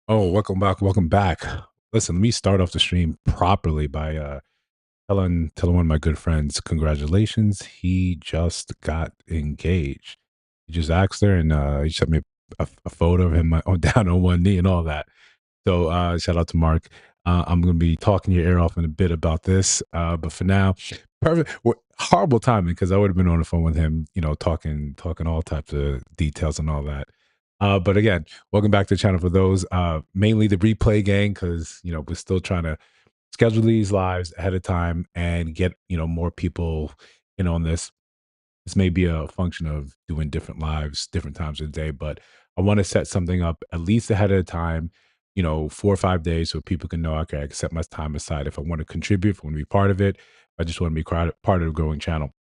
Oh, welcome back. Welcome back. Listen, let me start off the stream properly by telling one of my good friends, congratulations. He just got engaged. He just asked her and he sent me a photo of him down on one knee and all that. So shout out to Mark. I'm going to be talking your ear off in a bit about this. But for now, perfect. Horrible timing because I would have been on the phone with him, talking all types of details and all that. But again, welcome back to the channel for those. Mainly the replay gang because we're still trying to schedule these lives ahead of time and get more people in on this. This may be a function of doing different lives, different times of the day, but I want to set something up at least ahead of time, 4 or 5 days so people can know, okay, I can set my time aside if I want to contribute, if I want to be part of it. I just want to be part of the growing channel.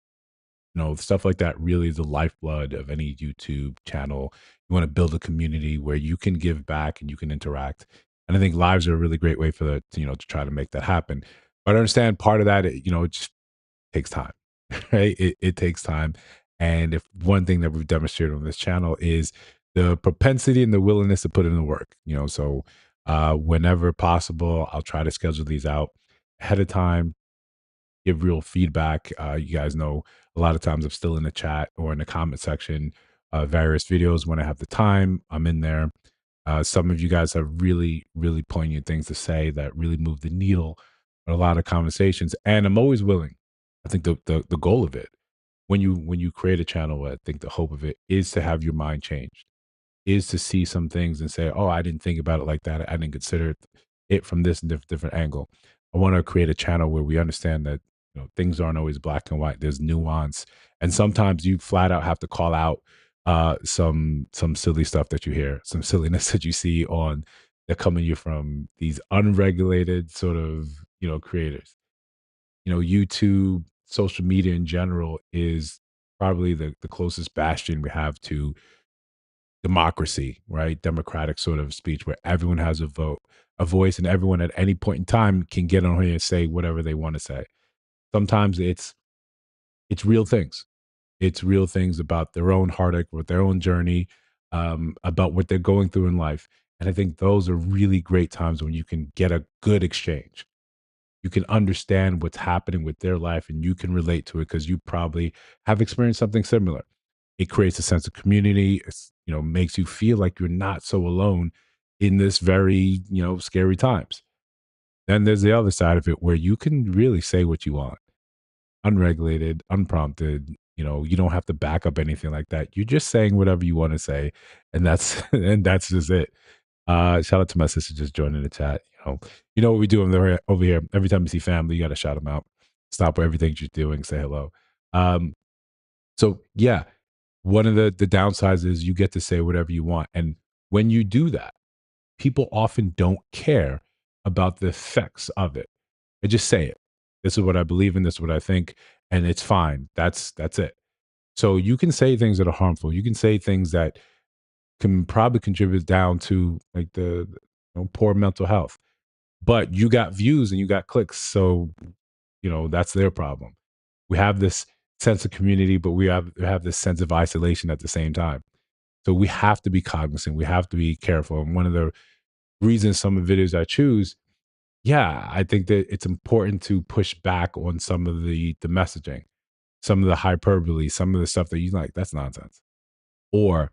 Stuff like that really is the lifeblood of any YouTube channel. You want to build a community where you can give back and you can interact. And I think lives are a really great way for to try to make that happen. But I understand part of that, it just takes time, right? It takes time. And if one thing that we've demonstrated on this channel is the propensity and the willingness to put in the work, so whenever possible, I'll try to schedule these out ahead of time, give real feedback. You guys know a lot of times I'm still in the chat or in the comment section, various videos when I have the time, I'm in there. Some of you guys have really, really poignant things to say that really move the needle on a lot of conversations. And I'm always willing. I think the goal of it, when you create a channel, I think the hope of it is to have your mind changed, is to see some things and say, "Oh, I didn't think about it like that. I didn't consider it from this different angle." I want to create a channel where we understand that things aren't always black and white. There's nuance, and sometimes you flat out have to call out some silly stuff that you hear, some silliness that you see on that coming you from these unregulated sort of creators. YouTube, social media in general is probably the closest bastion we have to democracy, right? Democratic sort of speech where everyone has a voice, and everyone at any point in time can get on here and say whatever they want to say. Sometimes it's real things. It's real things about their own heartache, with their own journey, about what they're going through in life. And I think those are really great times when you can get a good exchange. You can understand what's happening with their life and you can relate to it because you probably have experienced something similar. It creates a sense of community. Makes you feel like you're not so alone in this very, scary times. Then there's the other side of it where you can really say what you want, unregulated, unprompted. You don't have to back up anything like that. You're just saying whatever you want to say, and that's and that's just it. Shout out to my sister just joining the chat. You know what we do over here. Every time you see family, you got to shout them out. Stop everything you're doing, say hello. Um, so yeah, one of the downsides is you get to say whatever you want, and when you do that, people often don't care about the effects of it. They just say it. This is what I believe in. This is what I think, and it's fine. That's it. So you can say things that are harmful. You can say things that can probably contribute down to like the poor mental health. But you got views and you got clicks, so that's their problem. We have this sense of community, but we have this sense of isolation at the same time. So we have to be cognizant. We have to be careful. And one of the reasons some of the videos I choose, yeah, I think that it's important to push back on some of the messaging, some of the hyperbole, some of the stuff that you like. That's nonsense. Or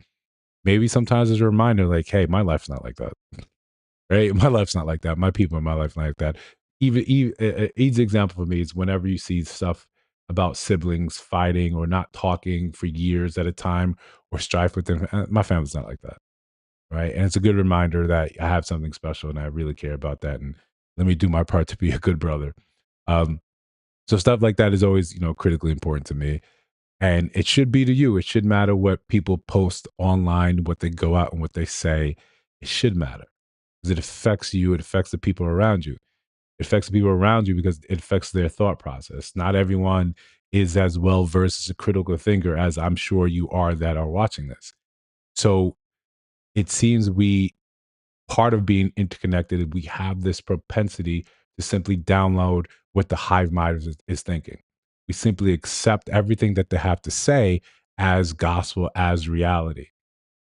maybe sometimes as a reminder, like, hey, my life's not like that. Right? My life's not like that. My people in my life not like that. Even easy example for me is whenever you see stuff about siblings fighting or not talking for years at a time or strife with them. My family's not like that. Right. And it's a good reminder that I have something special and I really care about that. And let me do my part to be a good brother. Um, so stuff like that is always, critically important to me. And it should be to you. It should matter what people post online, what they go out and what they say. It should matter because it affects you. It affects the people around you. It affects the people around you because it affects their thought process. Not everyone is as well versed as a critical thinker as I'm sure you are that are watching this. So it seems part of being interconnected, we have this propensity to simply download what the hive mind is thinking. We simply accept everything that they have to say as gospel, as reality.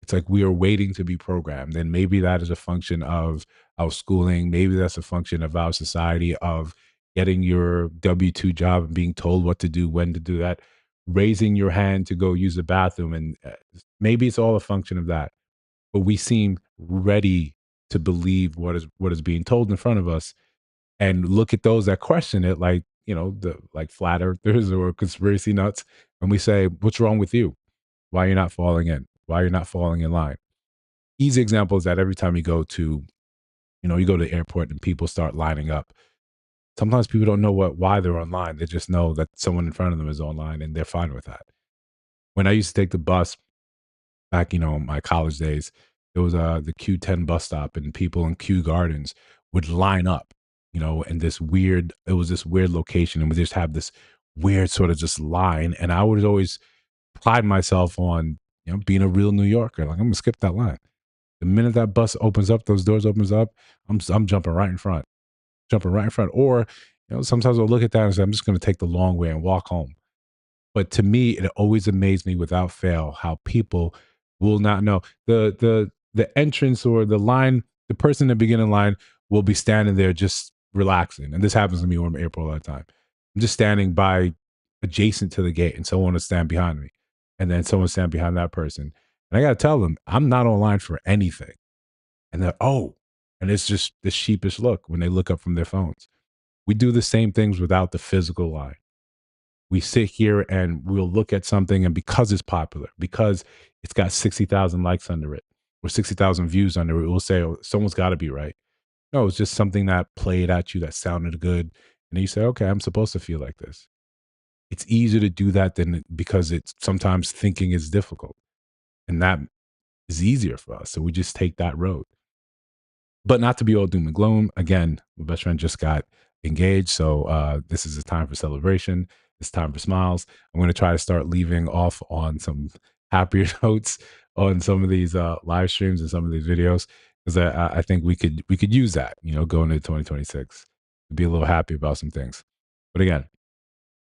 It's like we are waiting to be programmed. And maybe that is a function of our schooling. Maybe that's a function of our society of getting your W-2 job and being told what to do, when to do that, raising your hand to go use the bathroom. And maybe it's all a function of that. But we seem ready to believe what is being told in front of us and look at those that question it like, the like flat earthers or conspiracy nuts. And we say, what's wrong with you? Why you're not falling in? Why you're not falling in line? Easy example is that every time you go to the airport and people start lining up. Sometimes people don't know why they're online. They just know that someone in front of them is online and they're fine with that. When I used to take the bus back, in my college days, it was the Q10 bus stop and people in Kew Gardens would line up, and it was this weird location and we just have this weird sort of just line. And I would always pride myself on, being a real New Yorker. Like I'm gonna skip that line. The minute that bus opens up, those doors opens up, I'm jumping right in front. Or, sometimes I'll look at that and say, I'm just gonna take the long way and walk home. But to me, it always amazed me without fail how people will not know the entrance or the line. The person in the beginning line will be standing there just relaxing, and this happens to me when I'm in April all the time. I'm just standing by adjacent to the gate, and someone will stand behind me, and then someone stand behind that person, and I gotta tell them I'm not online for anything, and they're and it's just the sheepish look when they look up from their phones. We do the same things without the physical line. We sit here and we'll look at something, and because it's popular, because it's got 60,000 likes under it or 60,000 views under it, we'll say, oh, someone's got to be right. No, it's just something that played at you that sounded good. And then you say, okay, I'm supposed to feel like this. It's easier to do that than because it's sometimes thinking is difficult. And that is easier for us. So we just take that road. But not to be all doom and gloom. Again, my best friend just got engaged, so this is a time for celebration. It's time for smiles. I'm going to try to start leaving off on some happier notes on some of these live streams and some of these videos because I think we could use that, going into 2026 to be a little happy about some things. But again,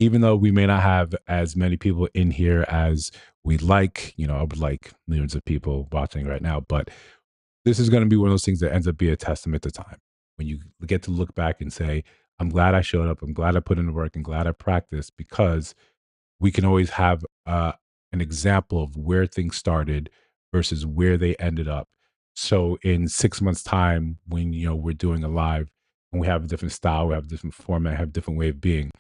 even though we may not have as many people in here as we'd like, I would like millions of people watching right now, but this is going to be one of those things that ends up being a testament to time. When you get to look back and say, I'm glad I showed up. I'm glad I put in the work and glad I practiced because we can always have an example of where things started versus where they ended up. So in 6 months' time, when we're doing a live and we have a different style, we have a different format, have a different way of being,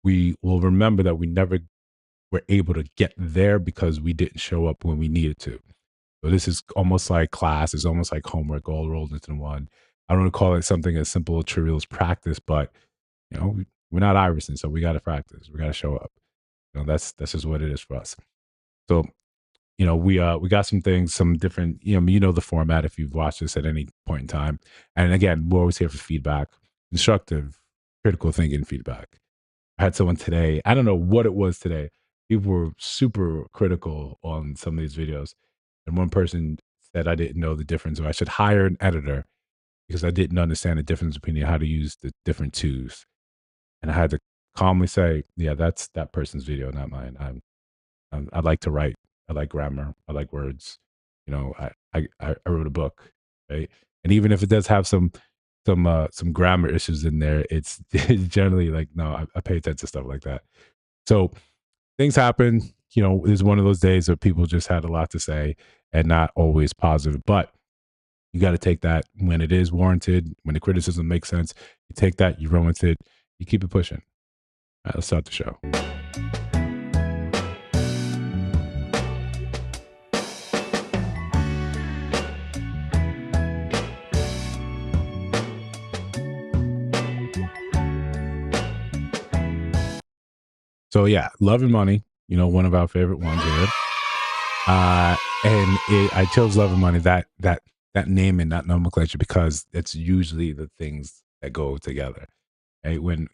we will remember that we never were able to get there because we didn't show up when we needed to. So this is almost like class. It's almost like homework all rolled into one. I don't want to call it something as simple or trivial as practice, but we're not Iverson, so we got to practice. We got to show up. That's just what it is for us. So we got some things, some different. The format if you've watched this at any point in time. And again, we're always here for feedback, constructive, critical thinking feedback. I had someone today. I don't know what it was today. People were super critical on some of these videos, and one person said I didn't know the difference, or I should hire an editor because I didn't understand the difference between how to use the different tools. And I had to calmly say, "Yeah, that's that person's video, not mine. I like to write. I like grammar. I like words. I wrote a book, right? And even if it does have some grammar issues in there, it's generally like no, I pay attention to stuff like that. So things happen. It's one of those days where people just had a lot to say and not always positive. But you got to take that when it is warranted, when the criticism makes sense. You take that, you run with it, you keep it pushing. All right, let's start the show. So yeah, Love and Money, one of our favorite ones here. I chose Love and Money, that name and that nomenclature because it's usually the things that go together. Right? When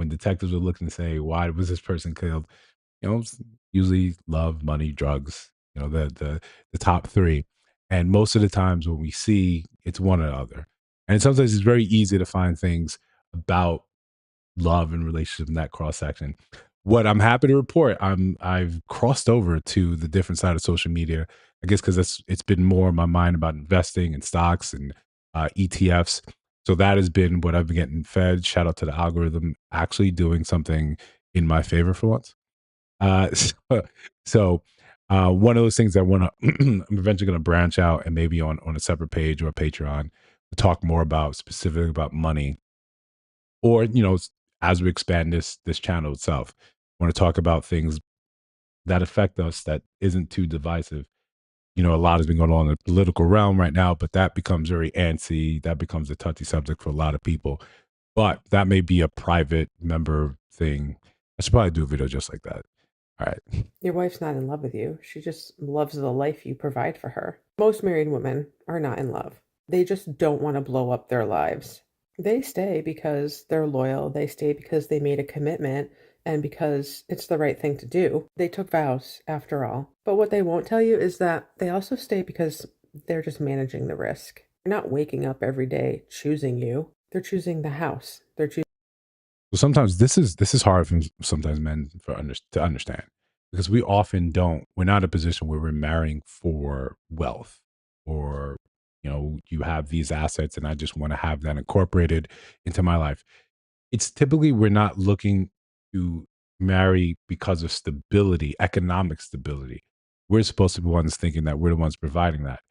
detectives are looking to say why was this person killed, it's usually love, money, drugs, the top three. And most of the times when we see it's one or the other. And sometimes it's very easy to find things about love and relationship in that cross section. What I'm happy to report, I've crossed over to the different side of social media. I guess because it's been more in my mind about investing in stocks and ETFs. So that has been what I've been getting fed. Shout out to the algorithm actually doing something in my favor for once. So, one of those things I want to, I'm eventually going to branch out and maybe on a separate page or a Patreon to talk more about specifically about money, or as we expand this channel itself, I want to talk about things that affect us that isn't too divisive. A lot has been going on in the political realm right now, but that becomes very antsy. That becomes a touchy subject for a lot of people. But that may be a private member thing. I should probably do a video just like that. All right. Your wife's not in love with you. She just loves the life you provide for her. Most married women are not in love. They just don't want to blow up their lives. They stay because they're loyal. They stay because they made a commitment and because it's the right thing to do. They took vows, after all. But what they won't tell you is that they also stay because they're just managing the risk. They're not waking up every day choosing you. They're choosing the house. They're choosing. So sometimes this is hard for sometimes men to understand, because we often don't. We're not in a position where we're marrying for wealth, or you have these assets and I just want to have that incorporated into my life. It's typically we're not looking to marry because of stability, economic stability. We're supposed to be ones thinking that we're the ones providing that,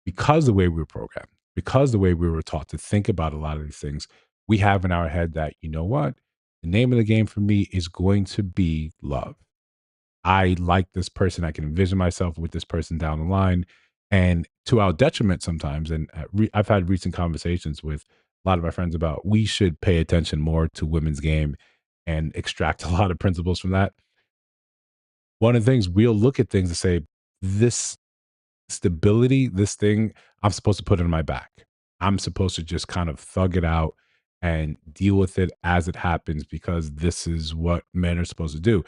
because the way we were programmed, because the way we were taught to think about a lot of these things. We have in our head that, what, the name of the game for me is going to be love. I like this person. I can envision myself with this person down the line, and to our detriment sometimes. And I've had recent conversations with a lot of my friends about we should pay attention more to women's game and extract a lot of principles from that. One of the things, we'll look at things and say, this stability, this thing, I'm supposed to put it in my back. I'm supposed to just kind of thug it out and deal with it as it happens, because this is what men are supposed to do.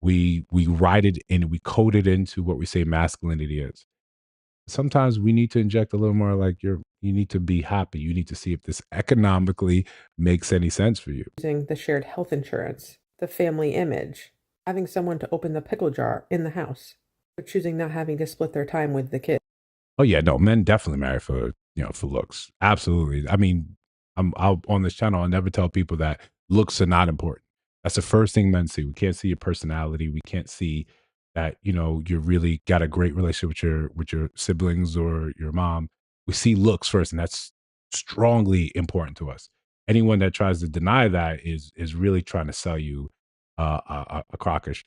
We write it in, we code it into what we say masculinity is. Sometimes we need to inject a little more, like, you need to be happy. You need to see if this economically makes any sense for you. Using the shared health insurance, the family image, having someone to open the pickle jar in the house, or choosing not having to split their time with the kids. Oh yeah, no, men definitely marry for for looks. Absolutely. I mean, I'll on this channel, I'll never tell people that looks are not important. That's the first thing men see. We can't see your personality. We can't see that you really got a great relationship with your siblings or your mom. We see looks first, and that's strongly important to us. Anyone that tries to deny that is really trying to sell you a crockish,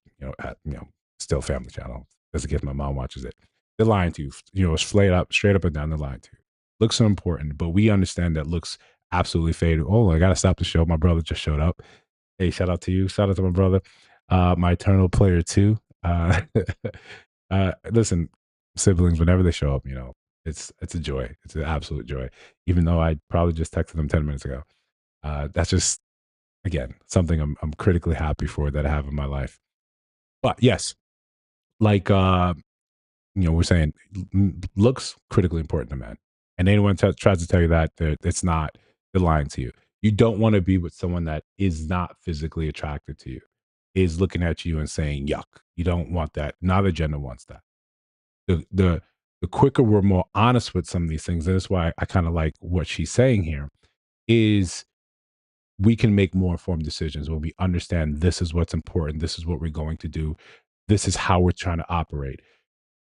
still Family Channel. That's in case my mom watches it. They're lying to you. Straight up and down, they're lying to you. Looks are important, but we understand that looks absolutely fade. Oh, I gotta stop the show. My brother just showed up. Hey, shout out to you. Shout out to my brother, my eternal player too. Listen, siblings, whenever they show up, it's a joy. It's an absolute joy. Even though I probably just texted them 10 minutes ago. That's just, again, something I'm critically happy for that I have in my life. But yes, like we're saying looks critically important to men, and anyone tries to tell you that it's not, they're lying to you. You don't want to be with someone that is not physically attracted to you, is looking at you and saying yuck. You don't want that. Neither gender wants that. The quicker we're more honest with some of these things, and that's why I kind of like what she's saying here, is we can make more informed decisions when we understand this is what's important, this is what we're going to do, this is how we're trying to operate.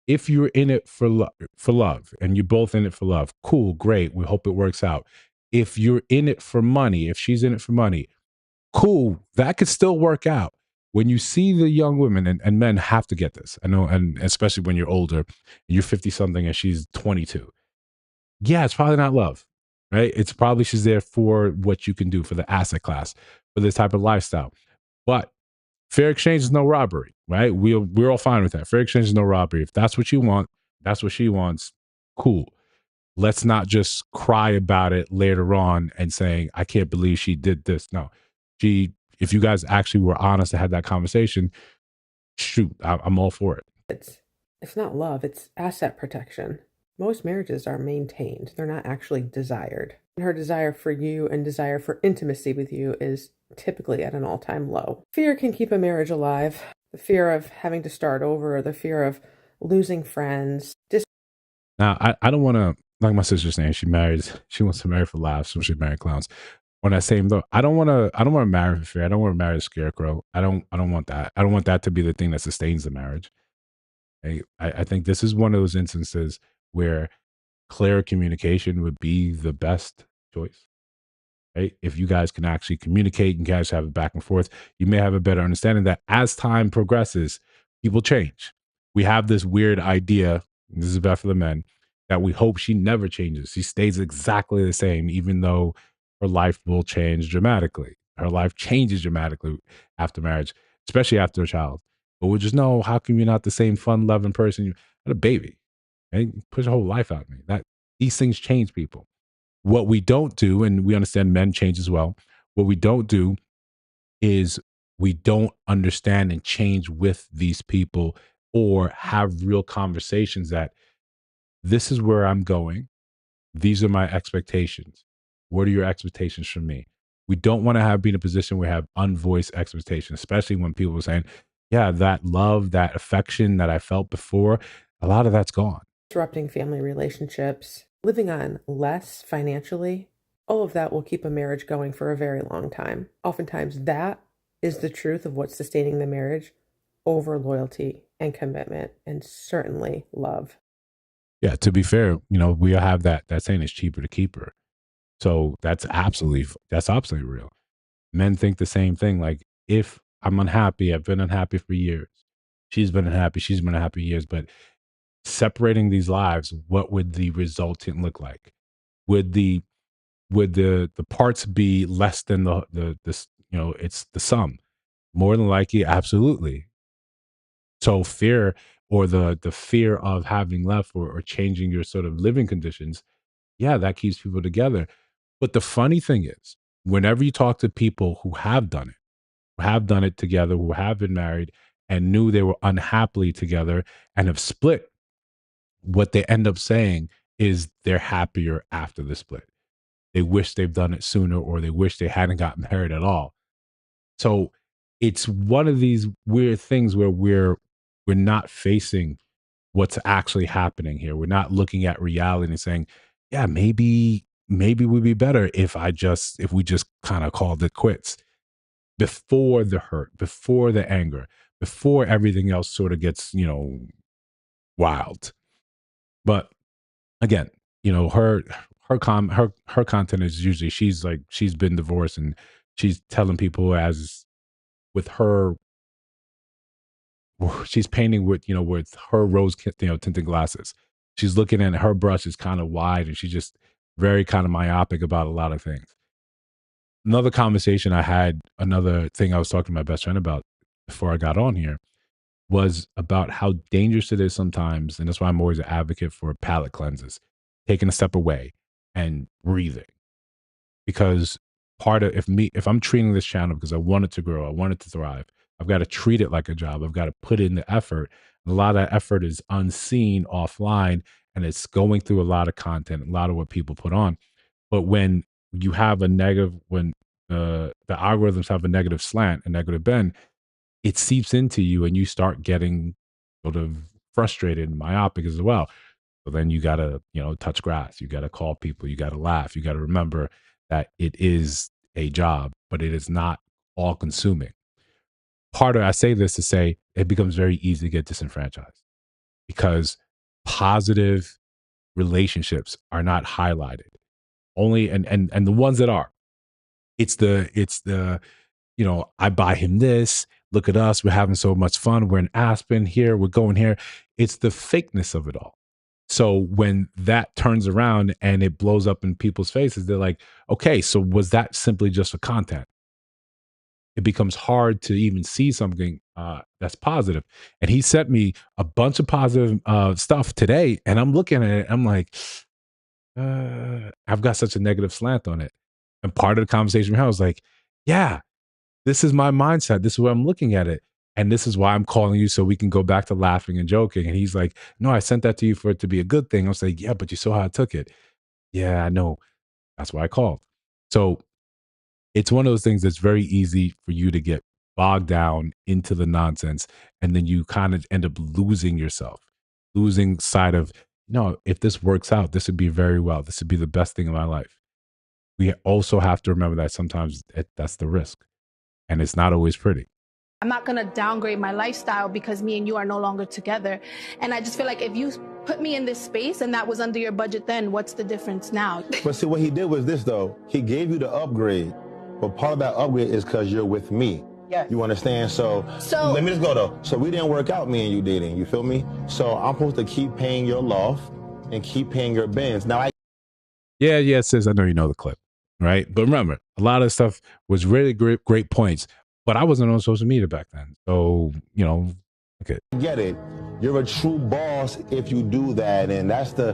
If you're in it for love, and you're both in it for love, cool, great. We hope it works out. If you're in it for money, if she's in it for money, cool, that could still work out. When you see the young women, and men have to get this, I know, and especially when you're older, you're 50 something and she's 22. Yeah, it's probably not love, right? It's probably she's there for what you can do, for the asset class, for this type of lifestyle. But fair exchange is no robbery, right? We're all fine with that. Fair exchange is no robbery. If that's what you want, that's what she wants. Cool. Let's not just cry about it later on and saying, "I can't believe she did this." No, she. If you guys actually were honest and had that conversation, shoot, I'm all for it. It's not love, it's asset protection. Most marriages are maintained, they're not actually desired. And her desire for you and desire for intimacy with you is typically at an all-time low. Fear can keep a marriage alive. The fear of having to start over, the fear of losing friends. Now, I don't want to, like my sister's saying, she wants to marry for laughs, so she marry clowns. When I say though, I don't want to marry for fear. I don't want to marry a scarecrow. I don't want that. I don't want that to be the thing that sustains the marriage. I think this is one of those instances where clear communication would be the best choice. Right? If you guys can actually communicate and guys have a back and forth, you may have a better understanding that as time progresses, people change. We have this weird idea, and this is bad for the men, that we hope she never changes. She stays exactly the same, even though her life will change dramatically. Her life changes dramatically after marriage, especially after a child. But we'll just know, how come you're not the same fun loving person? You had a baby, right? You push your whole life out of me. That these things change people. What we don't do, and we understand men change as well, what we don't do is we don't understand and change with these people or have real conversations that this is where I'm going. These are my expectations. What are your expectations from me? We don't want to have be in a position where we have unvoiced expectations, especially when people are saying, yeah, that love, that affection that I felt before, a lot of that's gone. Disrupting family relationships, living on less financially, all of that will keep a marriage going for a very long time. Oftentimes, that is the truth of what's sustaining the marriage over loyalty and commitment, and certainly love. Yeah, to be fair, we have that saying, it's cheaper to keep her. So that's absolutely real. Men think the same thing. Like, if I'm unhappy, I've been unhappy for years. She's been unhappy years. But separating these lives, what would the resultant look like? Would the parts be less than it's the sum? More than likely, absolutely. So fear, or the fear of having left, or changing your sort of living conditions, yeah, that keeps people together. But the funny thing is, whenever you talk to people who have done it together, who have been married and knew they were unhappily together and have split, what they end up saying is they're happier after the split. They wish they've done it sooner, or they wish they hadn't got married at all. So it's one of these weird things where we're not facing what's actually happening here. We're not looking at reality and saying, yeah, maybe we'd be better if we just kind of called it quits before the hurt, before the anger, before everything else sort of gets, wild. But again, her content is usually, she's been divorced, and she's telling people, as with her, she's painting with, with her tinted glasses. She's looking at her brush is kind of wide, and she's just very kind of myopic about a lot of things. Another conversation I had, another thing I was talking to my best friend about before I got on here, was about how dangerous it is sometimes. And that's why I'm always an advocate for palate cleanses, taking a step away and breathing. Because part of, if I'm treating this channel because I want it to grow, I want it to thrive, I've got to treat it like a job. I've got to put in the effort. And a lot of that effort is unseen offline, and it's going through a lot of content, a lot of what people put on. But when you have a negative, when the algorithms have a negative slant, a negative bend, it seeps into you, and you start getting sort of frustrated and myopic as well. So then you got to, touch grass. You got to call people. You got to laugh. You got to remember that it is a job, but it is not all consuming. I say this to say, it becomes very easy to get disenfranchised because positive relationships are not highlighted. Only, and the ones that are, it's the I buy him this. Look at us. We're having so much fun. We're in Aspen here. We're going here. It's the fakeness of it all. So when that turns around and it blows up in people's faces, they're like, okay, so was that simply just for content? It becomes hard to even see something that's positive. And he sent me a bunch of positive stuff today. And I'm looking at it. I'm like, I've got such a negative slant on it. And part of the conversation we had was like, yeah, this is my mindset. This is where I'm looking at it. And this is why I'm calling you, so we can go back to laughing and joking. And he's like, no, I sent that to you for it to be a good thing. I was like, yeah, but you saw how I took it. Yeah, I know. That's why I called. So It's one of those things that's very easy for you to get bogged down into the nonsense, and then you kind of end up losing yourself, losing sight of, no, if this works out, this would be very well. This would be the best thing in my life. We also have to remember that sometimes that's the risk, and it's not always pretty. I'm not going to downgrade my lifestyle because me and you are no longer together. And I just feel like if you put me in this space and that was under your budget, then what's the difference now? But see, what he did was this, though. He gave you the upgrade, but part of that upgrade is because you're with me. Yes. You understand? So let me just go, though. So we didn't work out, me and you dating. You feel me? So I'm supposed to keep paying your loft and keep paying your bins. Now, Yeah, sis, I know you know the clip, right? But remember, a lot of stuff was really great points, but I wasn't on social media back then. So, okay. get it. You're a true boss if you do that, and that's the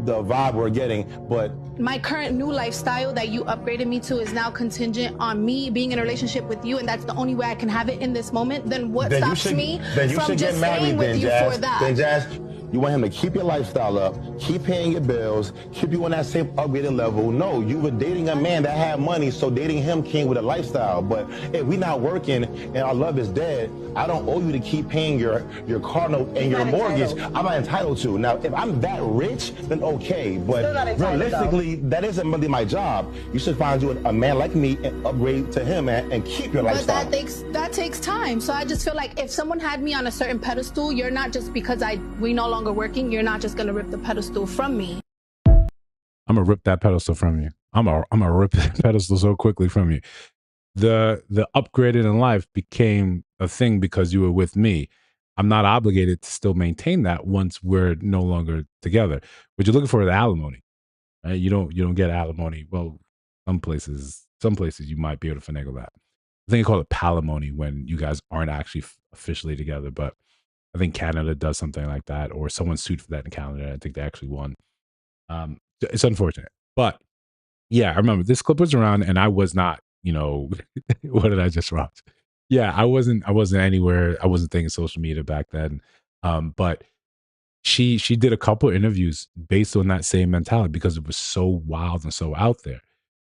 vibe we're getting. But my current new lifestyle that you upgraded me to is now contingent on me being in a relationship with you, and that's the only way I can have it in this moment. Then what stops me from just staying with you for that? Then Jazz, you want him to keep your lifestyle up, keep paying your bills, keep you on that same upgraded level. No, you were dating a man that had money, so dating him came with a lifestyle. But if we're not working and our love is dead, I don't owe you to keep paying your car note and your mortgage. I'm not entitled to. Now, if I'm that rich, then okay. But realistically, that isn't really my job. You should find you a man like me and upgrade to him and keep your lifestyle. But that takes time. So I just feel like if someone had me on a certain pedestal, you're not just because we no longer working, you're not just gonna rip the pedestal from me. I'm gonna rip that pedestal from you. I'm gonna rip that pedestal so quickly from you. The upgraded in life became a thing because you were with me. I'm not obligated to still maintain that once we're no longer together. What you're looking for is alimony, right? You don't get alimony. Well, some places you might be able to finagle that. I think they call it palimony when you guys aren't actually officially together, but I think Canada does something like that, or someone sued for that in Canada. I think they actually won. It's unfortunate, but yeah, I remember this clip was around, and I was not, what did I just watch? Yeah, I wasn't anywhere. I wasn't thinking social media back then. But she did a couple interviews based on that same mentality because it was so wild and so out there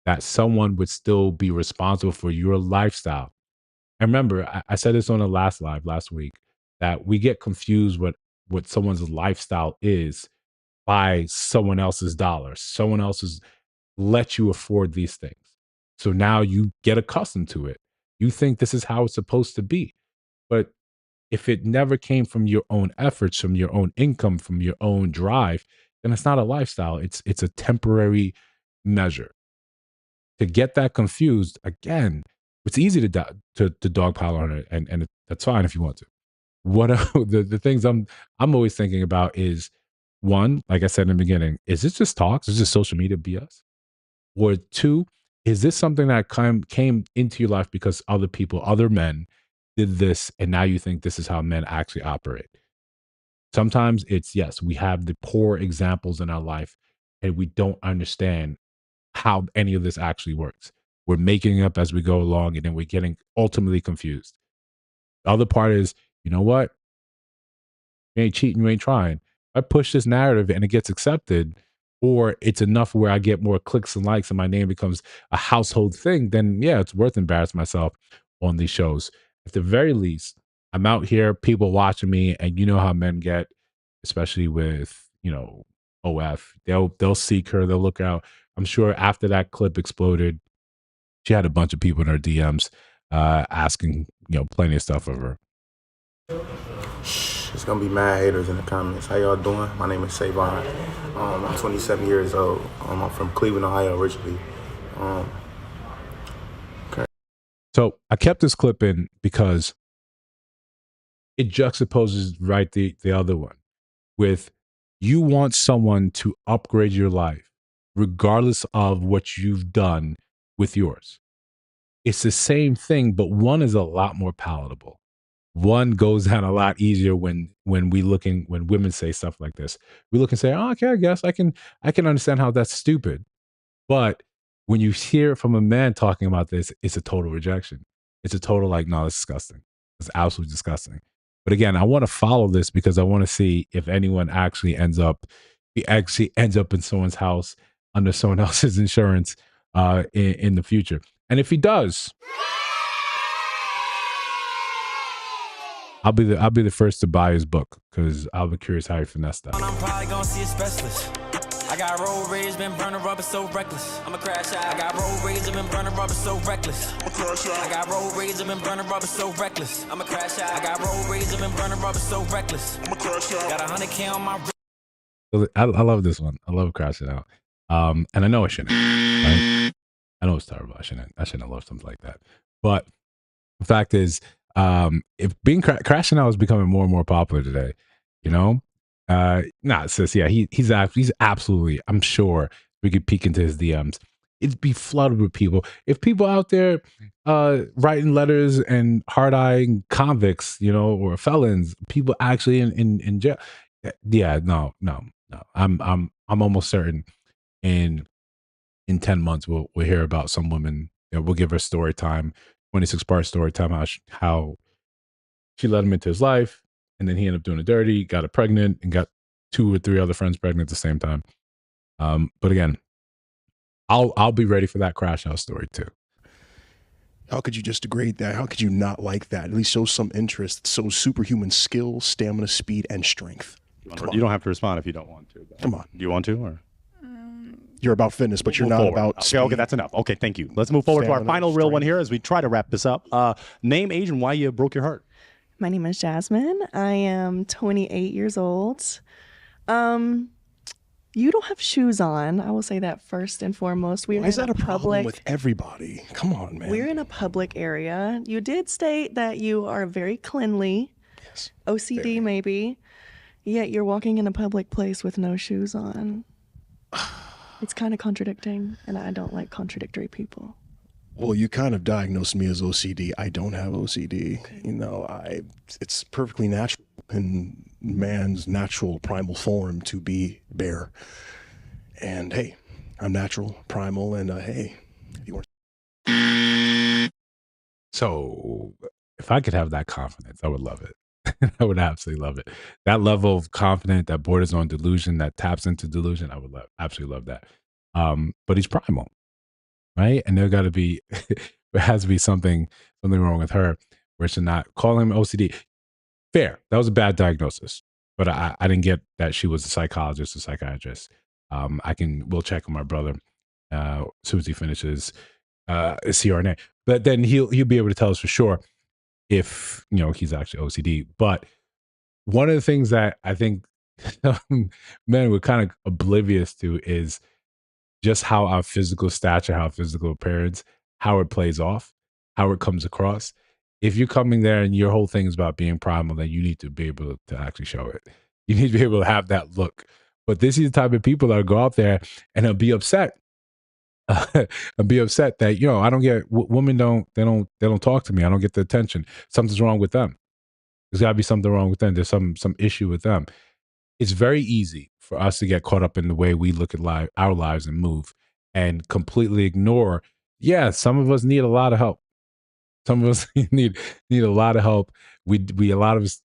that someone would still be responsible for your lifestyle. And remember, I said this on the last live last week that we get confused what someone's lifestyle is by someone else's dollars. Someone else's let you afford these things. So now you get accustomed to it. You think this is how it's supposed to be. But if it never came from your own efforts, from your own income, from your own drive, then it's not a lifestyle. It's a temporary measure. To get that confused, again, it's easy to dogpile on it, and that's fine if you want to. What the things I'm always thinking about is one, like I said in the beginning, is this just talks? Is this social media BS? Or two, is this something that came into your life because other people, other men did this, and now you think this is how men actually operate? Sometimes it's yes, we have the poor examples in our life, and we don't understand how any of this actually works. We're making it up as we go along, and then we're getting ultimately confused. The other part is, you know what? You ain't cheating, you ain't trying. I push this narrative and it gets accepted, or it's enough where I get more clicks and likes and my name becomes a household thing, then yeah, it's worth embarrassing myself on these shows. At the very least, I'm out here, people watching me, and you know how men get, especially with, OF. They'll seek her, they'll look out. I'm sure after that clip exploded, she had a bunch of people in her DMs asking, plenty of stuff of her. It's gonna be mad haters in the comments. How y'all doing? My name is Savon. I'm 27 years old. I'm from Cleveland, Ohio, originally. Okay. So I kept this clip in because it juxtaposes right the other one with you want someone to upgrade your life regardless of what you've done with yours. It's the same thing, but one is a lot more palatable. One goes down a lot easier when women say stuff like this. We look and say, oh, okay, I guess I can understand how that's stupid. But when you hear from a man talking about this, it's a total rejection. It's a total like, no, it's disgusting. It's absolutely disgusting. But again, I want to follow this because I want to see if anyone he actually ends up in someone's house under someone else's insurance in the future. And if he does, I'll be the first to buy his book because I'll be curious how he finessed that. I'm probably gonna see a specialist. I got road rage, been burning rubber so reckless. I'm a crash out. I got road rage, I've been burning rubber so reckless. I'm a crash out. I got road rage, I've been burning rubber so reckless. I'm a crash out. I got road rage, I've been burning rubber so reckless. I'm a crash out. Got 100K on my wrist. I love this one. I love crashing out. And I know I shouldn't. Right? I know it's terrible. I shouldn't have loved something like that. But the fact is, if being crashing out is becoming more and more popular today, you know, sis, yeah, he's absolutely. I'm sure we could peek into his DMs. It'd be flooded with people. If people out there writing letters and hard-eyeing convicts, you know, or felons, people actually in jail. Yeah, no. I'm almost certain in 10 months we'll hear about some woman. You know, we'll give her story time, 26-part story time, how she let him into his life, and then he ended up doing it dirty, got her pregnant, and got 2 or 3 other friends pregnant at the same time. But again, I'll be ready for that crash out story too. How could you just degrade that? How could you not like that? At least show some interest, show superhuman skill, stamina, speed, and strength. You don't have to respond if you don't want to. Come on. Do you want to? Or you're about fitness, but you're not forward. about speed. Okay, that's enough. Okay, thank you. Let's move forward to our final real one here as we try to wrap this up. Name, age, and why you broke your heart. My name is Jasmine. I am 28 years old. You don't have shoes on. I will say that first and foremost. Why is that a problem with everybody? Come on, man. We're in a public area. You did state that you are very cleanly. Yes. OCD very. maybe. Yet you're walking in a public place with no shoes on. It's kind of contradicting, and I don't like contradictory people. Well, you kind of diagnosed me as OCD. I don't have OCD. Okay. You know, it's perfectly natural in man's natural primal form to be bare. And hey, I'm natural, primal, and hey, if you weren't. So if I could have that confidence, I would love it. I would absolutely love it. That level of confidence that borders on delusion, that taps into delusion, I would absolutely love that. But he's primal, right? And there has to be something wrong with her where she's not calling him OCD. Fair. That was a bad diagnosis, but I didn't get that she was a psychologist or psychiatrist. We'll check with my brother as soon as he finishes CRNA. But then he'll be able to tell us for sure if, you know, he's actually OCD. But one of the things that I think men were kind of oblivious to is just how our physical stature, how physical appearance, how it plays off, how it comes across. If you're coming there and your whole thing is about being primal, then you need to be able to actually show it. You need to be able to have that look. But this is the type of people that go out there and they'll be upset. And be upset that, you know, I don't get women they don't talk to me. I don't get the attention. Something's wrong with them. There's got to be something wrong with them. There's some issue with them. It's very easy for us to get caught up in the way we look at our lives and move and completely ignore. Yeah, some of us need a lot of help. Some of us need a lot of help. A lot of us.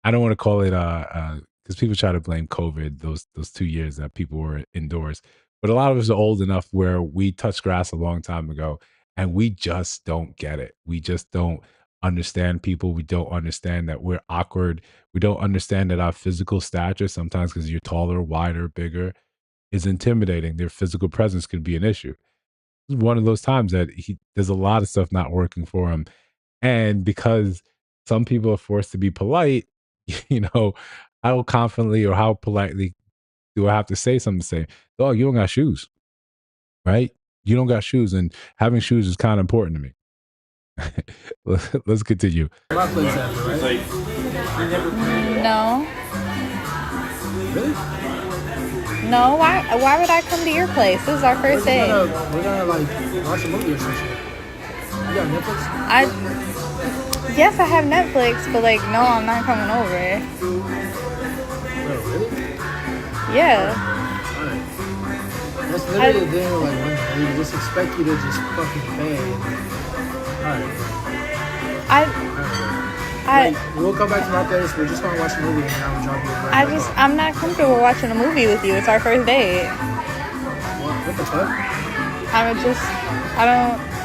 I don't want to call it because people try to blame COVID those 2 years that people were indoors. But a lot of us are old enough where we touched grass a long time ago and we just don't get it. We just don't understand people. We don't understand that we're awkward. We don't understand that our physical stature, sometimes because you're taller, wider, bigger, is intimidating. Their physical presence could be an issue. It's one of those times that there's a lot of stuff not working for him. And because some people are forced to be polite, you know, how confidently or how politely do I have to say something to say, oh, you don't got shoes, right? You don't got shoes, and having shoes is kind of important to me. Let's continue. My place ever, right? No. Really? No, why would I come to your place? This is our first date. We're gonna like watch a movie or something. You got Netflix? Yes, I have Netflix, but like, no, I'm not coming over. Wait, really? Yeah. Alright. That's literally the thing with like women. They just expect you to just fucking pay. Alright. We'll come back to my place. We're just gonna watch a movie and then I'm gonna drop you. I'm not comfortable watching a movie with you. It's our first date. What the fuck? I don't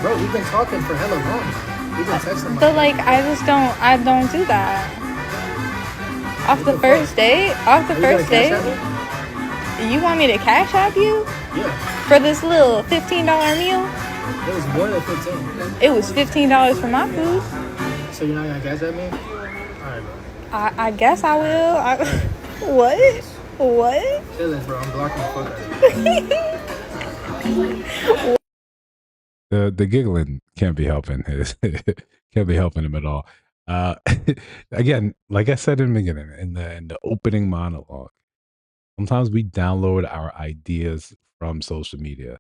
Bro, we've been talking for hella long. We've been texting. But like, I don't do that. Off the first date? You want me to cash app you? Yeah. For this little $15 meal? It was more than 15. It was $15 for my food. So you're not gonna cash at me? Alright, bro. I guess I will. What? What? Chillin', bro. I'm blocking the fuck out of you. The giggling can't be helping can't be helping him at all. Again, like I said in the beginning, in the opening monologue, sometimes we download our ideas from social media.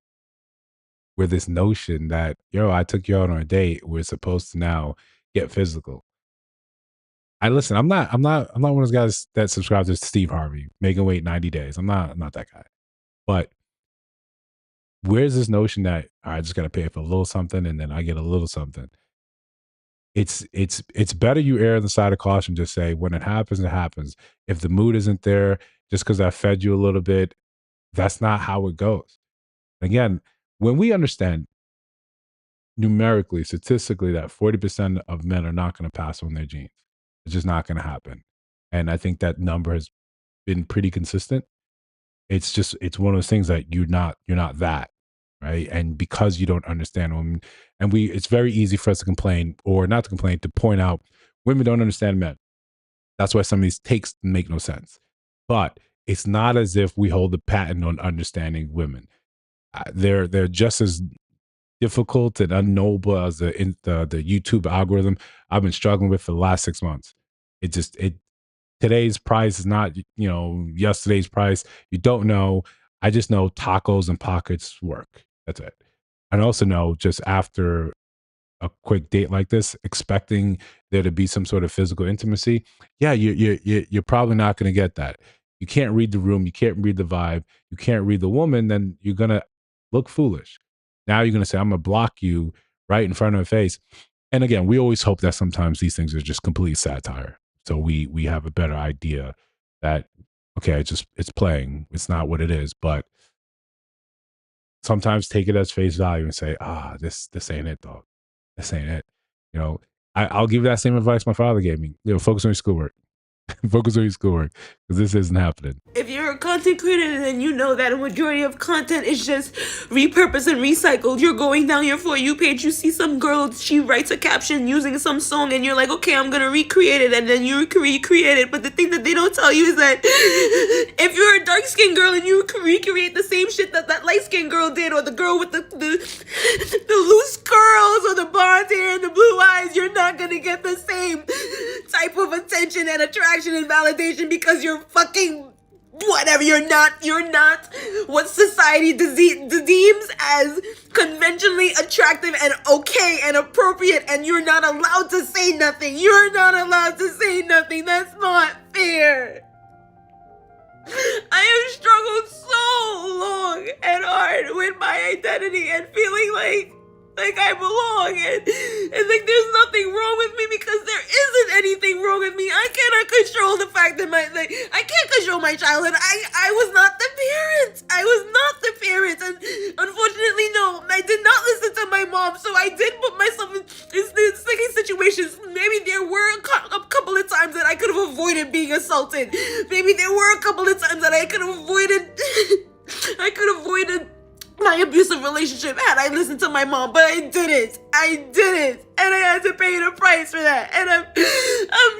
With this notion that, yo, I took you out on a date, we're supposed to now get physical. I'm not one of those guys that subscribes to Steve Harvey, make him wait 90 days. I'm not that guy. But where's this notion that I just gotta pay for a little something and then I get a little something? It's better you err on the side of caution, just say when it happens, it happens. If the mood isn't there, just because I fed you a little bit, that's not how it goes. Again, when we understand numerically, statistically, that 40% of men are not going to pass on their genes. It's just not going to happen. And I think that number has been pretty consistent. It's one of those things that you're not that, right? And because you don't understand women, and it's very easy for us to complain, or not to complain, to point out women don't understand men. That's why some of these takes make no sense. But it's not as if we hold the patent on understanding women. They're just as difficult and unknowable as the YouTube algorithm I've been struggling with for the last 6 months. Today's price is not, yesterday's price. You don't know. I just know tacos and pockets work. That's it. And I also know, just after a quick date like this, expecting there to be some sort of physical intimacy, yeah, you're probably not going to get that. You can't read the room. You can't read the vibe. You can't read the woman. Then you're going to look foolish. Now you're going to say, I'm going to block you right in front of her face. And again, we always hope that sometimes these things are just complete satire. So we have a better idea that, okay, it's playing. It's not what it is. But sometimes take it as face value and say, this ain't it, dog. This ain't it. I'll give that same advice my father gave me. Focus on your schoolwork. Focus on your schoolwork, because this isn't happening. If you're a content creator, then you know that a majority of content is just repurposed and recycled. You're going down your For You page, you see some girl, she writes a caption using some song, and you're like, okay, I'm gonna recreate it, and then you recreate it. But the thing that they don't tell you is that if you're a dark-skinned girl and you recreate the same shit that light-skinned girl did, or the girl with the loose curls, or the blonde hair and the blue eyes, you're not gonna get the same type of attention and attraction and validation, because you're fucking whatever. You're not what society deems as conventionally attractive and okay and appropriate, and you're not allowed to say nothing. You're not allowed to say nothing. That's not fair. I have struggled so long and hard with my identity and feeling like I belong, and like there's nothing wrong with me, because there isn't anything wrong with me. I cannot control the fact that I can't control my childhood. I was not the parent. And unfortunately, no, I did not listen to my mom, so I did put myself in sticky situations. Maybe there were a couple of times that I could have avoided being assaulted. Maybe there were a couple of times that I could have avoided my abusive relationship had I listened to my mom, but I didn't, and I had to pay the price for that, and I'm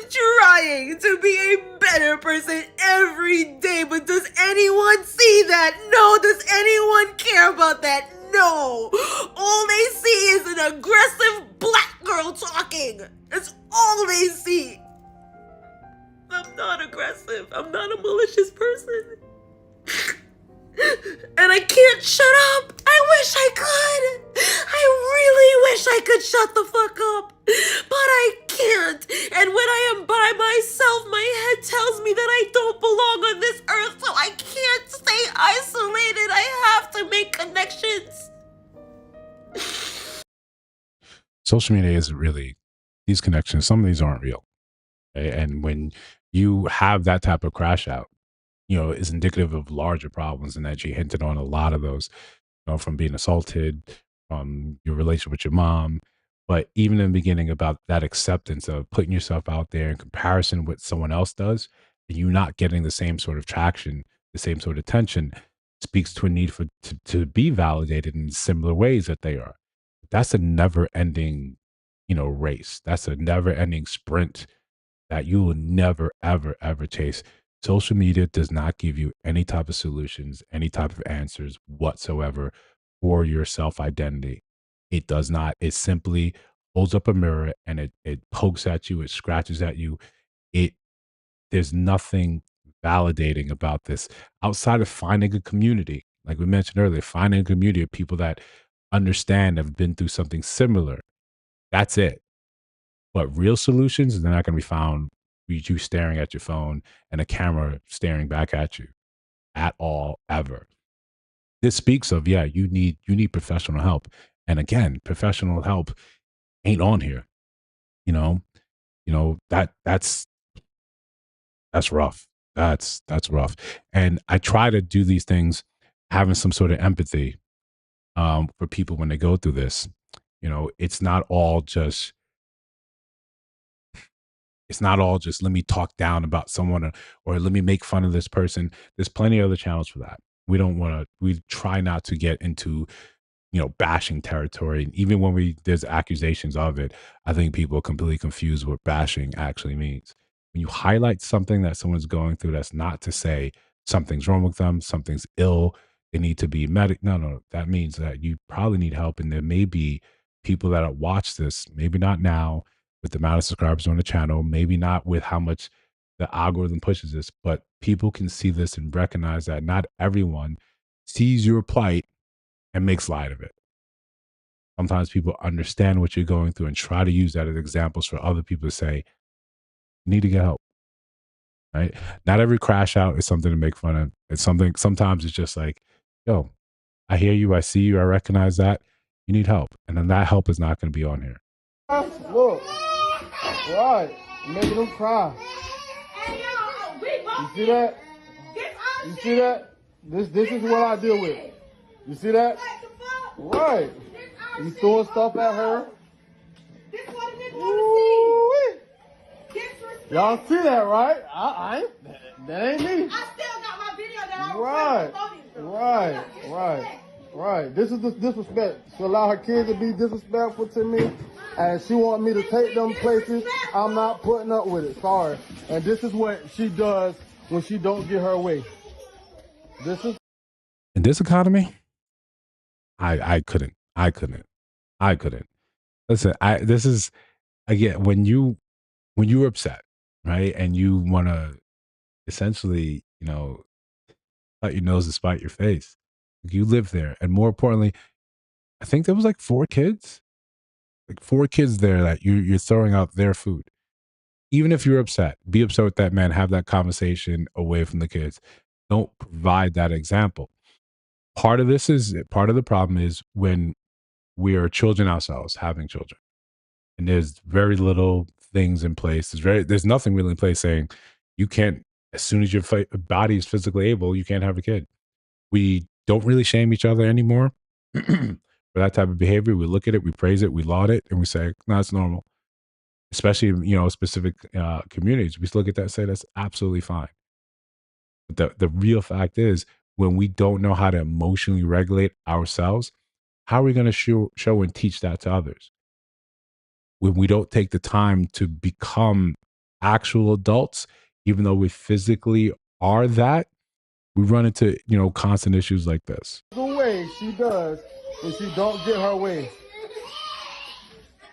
trying to be a better person every day, but does anyone see that? No. Does anyone care about that? No. All they see is an aggressive black girl talking. That's all they see. I'm not aggressive. I'm not a malicious person. And I can't shut up. I wish I could. I really wish I could shut the fuck up. But I can't. And when I am by myself, my head tells me that I don't belong on this earth, so I can't stay isolated. I have to make connections. Social media isn't really these connections. Some of these aren't real. Okay? And when you have that type of crash out, is indicative of larger problems, and that you hinted on a lot of those, from being assaulted, your relationship with your mom, but even in the beginning about that acceptance of putting yourself out there in comparison with someone else does, and you not getting the same sort of traction, the same sort of attention, speaks to a need for to be validated in similar ways that they are. That's a never ending, race. That's a never ending sprint that you will never, ever, ever chase. Social media does not give you any type of solutions, any type of answers whatsoever for your self identity. It does not. It simply holds up a mirror and it pokes at you, it scratches at you. It There's nothing validating about this outside of finding a community. Like we mentioned earlier, finding a community of people that understand, have been through something similar. That's it. But real solutions, they're not going to be found with you staring at your phone and a camera staring back at you at all, ever. This speaks of, yeah, you need professional help. And again, professional help ain't on here. You know, that's rough. That's rough. And I try to do these things having some sort of empathy for people when they go through this. It's not all just let me talk down about someone or let me make fun of this person. There's plenty of other channels for that. We try not to get into, bashing territory. And even when there's accusations of it, I think people are completely confused what bashing actually means. When you highlight something that someone's going through, that's not to say something's wrong with them, something's ill, they need to be No, no, that means that you probably need help. And there may be people that watch this, maybe not now with the amount of subscribers on the channel, maybe not with how much the algorithm pushes this, but people can see this and recognize that not everyone sees your plight and makes light of it. Sometimes people understand what you're going through and try to use that as examples for other people to say, you need to get help, right? Not every crash out is something to make fun of. Sometimes it's just like, yo, I hear you, I see you, I recognize that. You need help. And then that help is not going to be on here. Look, right, making them cry. You see that? You see that? This is what I deal with. You see that? Right. You throwing stuff at her. Y'all see that, right? That ain't me. I still got my video that I was Right. This is the disrespect. She allow her kids to be disrespectful to me, and she want me to take them places. I'm not putting up with it. Sorry. And this is what she does when she don't get her way. In this economy, I couldn't. Listen, this is again when you're upset, right? And you want to essentially, cut your nose to spite your face. You live there. And more importantly, I think there was like four kids there that you're throwing out their food. Even if you're upset, be upset with that man, have that conversation away from the kids. Don't provide that example. Part of the problem is when we are children ourselves, having children. And there's very little things in place. There's nothing really in place saying you can't, as soon as your body is physically able, you can't have a kid. We don't really shame each other anymore for that type of behavior. We look at it, we praise it, we laud it, and we say, no, it's normal. Especially, specific communities. We just look at that and say, that's absolutely fine. But the real fact is, when we don't know how to emotionally regulate ourselves, how are we going to show and teach that to others? When we don't take the time to become actual adults, even though we physically are that, we run into, constant issues like this. The way she does when she don't get her way.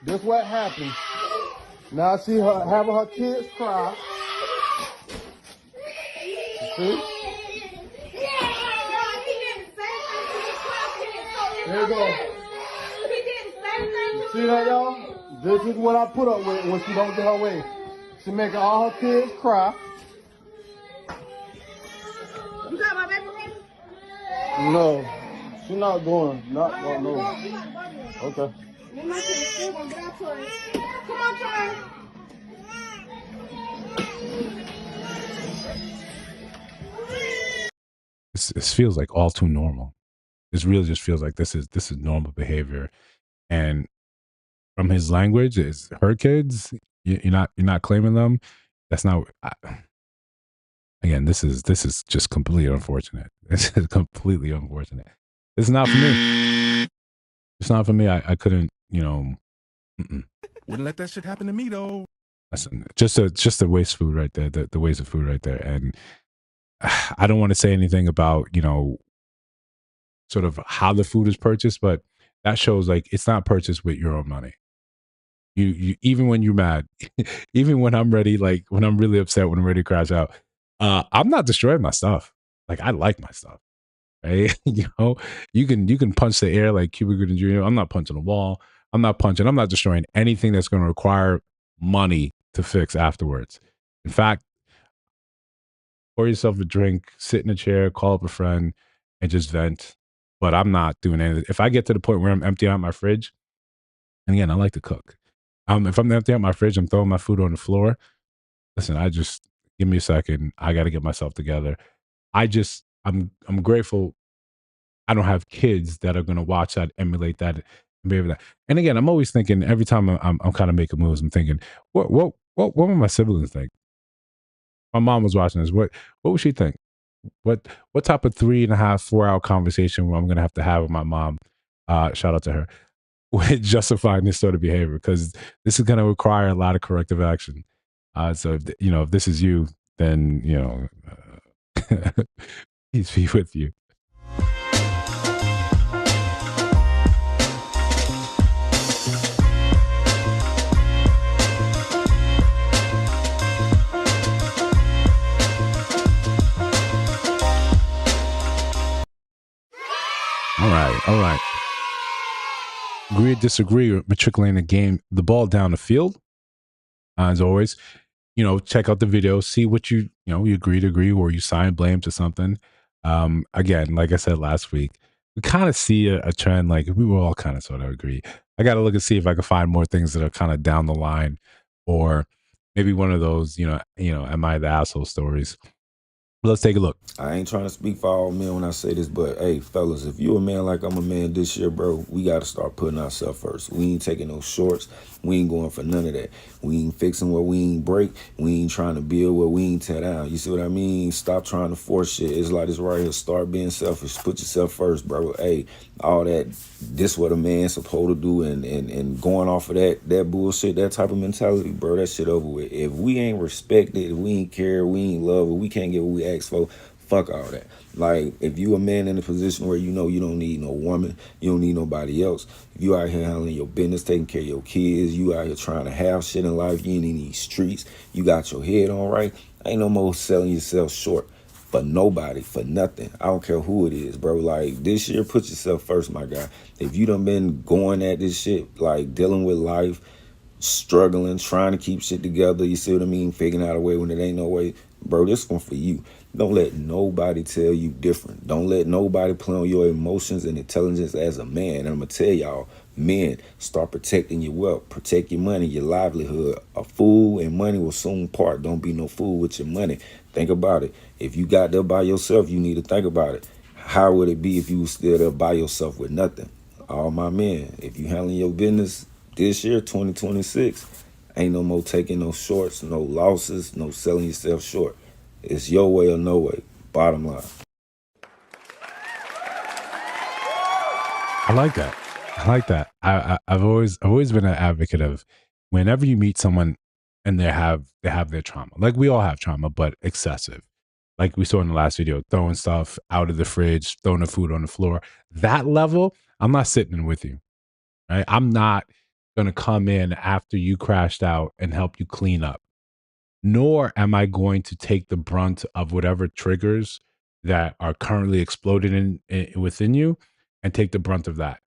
This what happens. Now I see her having her kids cry. You see? There you go. You see that, y'all? This is what I put up with when she don't get her way. She making all her kids cry. You got my baby ready? No, she's not going. Not going. No. Okay. Come on, Trey. This feels like all too normal. This really just feels like this is normal behavior. And from his language, is her kids. You're not claiming them. That's not. Again, this is just completely unfortunate. This is completely unfortunate. It's not for me. It's not for me. I couldn't, mm-mm. Wouldn't let that shit happen to me though. Listen, just a waste of food right there. The waste of food right there. And I don't want to say anything about, sort of how the food is purchased, but that shows like it's not purchased with your own money. You even when you're mad, even when I'm ready, like when I'm really upset, when I'm ready to crash out, I'm not destroying my stuff. Like I like my stuff. Right? You can punch the air like Cuba Gooding Jr. I'm not punching a wall. I'm not destroying anything that's going to require money to fix afterwards. In fact, pour yourself a drink, sit in a chair, call up a friend, and just vent. But I'm not doing anything. If I get to the point where I'm emptying out my fridge, and again, I like to cook. If I'm emptying out my fridge, I'm throwing my food on the floor. Listen, I just give me a second. I got to get myself together. I'm grateful I don't have kids that are going to watch that, emulate that, and be able to. And again, I'm always thinking every time I'm kind of making moves, I'm thinking, what would my siblings think? My mom was watching this. What would she think? What type of 3.5, 4 hour conversation I'm going to have with my mom? Shout out to her with justifying this sort of behavior because this is going to require a lot of corrective action. So if this is you, then peace be with you. All right. Agree or disagree, matriculating the ball down the field. As always, check out the video, see what you agree to agree, or you sign blame to something. Again, like I said last week, we kind of see a trend. Like we will all kind of sort of agree. I got to look and see if I can find more things that are kind of down the line, or maybe one of those, am I the asshole stories? Let's take a look. I ain't trying to speak for all men when I say this, but hey, fellas, if you a man like I'm a man this year, bro, we got to start putting ourselves first. We ain't taking no shorts. We ain't going for none of that. We ain't fixing what we ain't break. We ain't trying to build what we ain't tear down. You see what I mean? Stop trying to force shit. It's like this right here. Start being selfish. Put yourself first, bro. Hey, all that, this what a man's supposed to do and going off of that bullshit, that type of mentality, bro, that shit over with. If we ain't respected, if we ain't care, we ain't love, we can't get what we ask for, fuck all that. Like, if you a man in a position where you don't need no woman, you don't need nobody else. If you out here handling your business, taking care of your kids, you out here trying to have shit in life, you ain't in these streets, you got your head on right, ain't no more selling yourself short for nobody, for nothing. I don't care who it is, bro. Like, this year, put yourself first, my guy. If you done been going at this shit, like, dealing with life, struggling, trying to keep shit together, you see what I mean? Figuring out a way when it ain't no way, bro, this one for you. Don't let nobody tell you different. Don't let nobody play on your emotions and intelligence as a man. And I'm going to tell y'all, men, start protecting your wealth. Protect your money, your livelihood. A fool and money will soon part. Don't be no fool with your money. Think about it. If you got there by yourself, you need to think about it. How would it be if you was still there by yourself with nothing? All my men, if you handling your business this year, 2026, ain't no more taking no shorts, no losses, no selling yourself short. It's your way or no way. Bottom line. I like that. I've always been an advocate of whenever you meet someone and they have their trauma. Like we all have trauma, but excessive. Like we saw in the last video, throwing stuff out of the fridge, throwing the food on the floor. That level, I'm not sitting with you. Right? I'm not gonna come in after you crashed out and help you clean up. Nor am I going to take the brunt of whatever triggers that are currently exploding within you and take the brunt of that.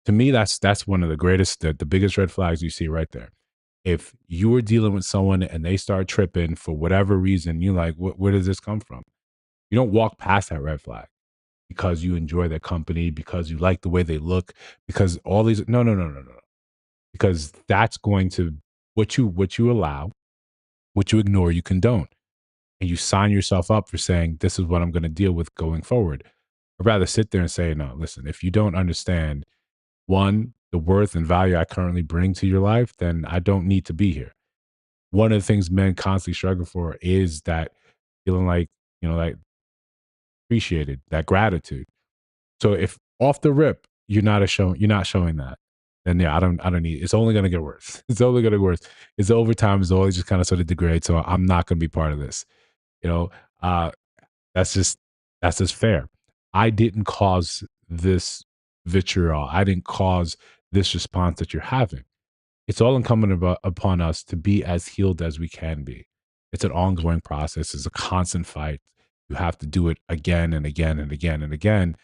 To me, that's one of the greatest, the biggest red flags you see right there. If you were dealing with someone and they start tripping for whatever reason, you're like, where does this come from? You don't walk past that red flag because you enjoy their company, because you like the way they look, because all these, no. Because that's going to, what you allow, what you ignore, you condone. And you sign yourself up for saying, this is what I'm going to deal with going forward. I'd rather sit there and say, no, listen, if you don't understand, one, the worth and value I currently bring to your life, then I don't need to be here. One of the things men constantly struggle for is that feeling like, like appreciated, that gratitude. So if off the rip, you're not showing that, then yeah, I don't need, it's only gonna get worse. It's only gonna get worse. It's over time is always just kind of sort of degrade. So I'm not gonna be part of this. You know, uh that's just that's just fair. I didn't cause this vitriol. I didn't cause this response that you're having. It's all incumbent upon us to be as healed as we can be. It's an ongoing process. It's a constant fight. You have to do it again and again and again and again.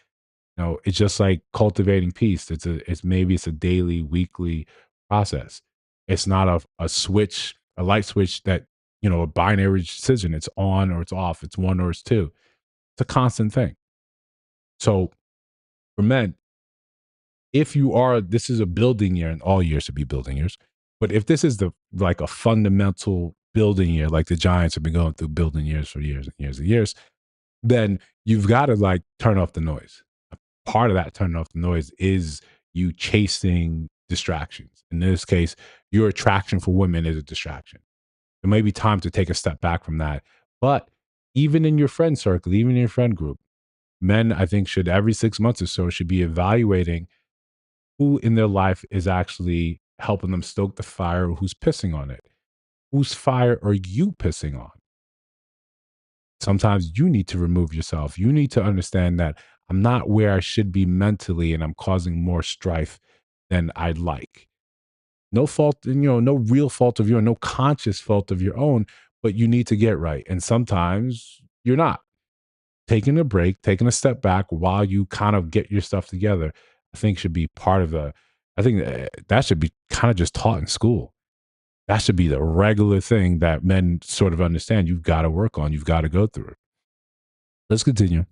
It's just like cultivating peace. It's a daily, weekly process. It's not a switch, a light switch that, a binary decision. It's on or it's off. It's one or it's two. It's a constant thing. So for men, if you are, this is a building year, and all years should be building years. But if this is like a fundamental building year, like the Giants have been going through building years for years and years and years, then you've got to like turn off the noise. Part of that turning off the noise is you chasing distractions. In this case, your attraction for women is a distraction. It may be time to take a step back from that. But even in your friend circle, even in your friend group, men, I think, should every 6 months or so should be evaluating who in their life is actually helping them stoke the fire, who's pissing on it. Whose fire are you pissing on? Sometimes you need to remove yourself. You need to understand that I'm not where I should be mentally and I'm causing more strife than I'd like. No fault, no real fault of your own, no conscious fault of your own, but you need to get right. And sometimes you're not. Taking a break, taking a step back while you kind of get your stuff together, I think should be part of I think that should be kind of just taught in school. That should be the regular thing that men sort of understand you've got to work on, you've got to go through. Let's continue.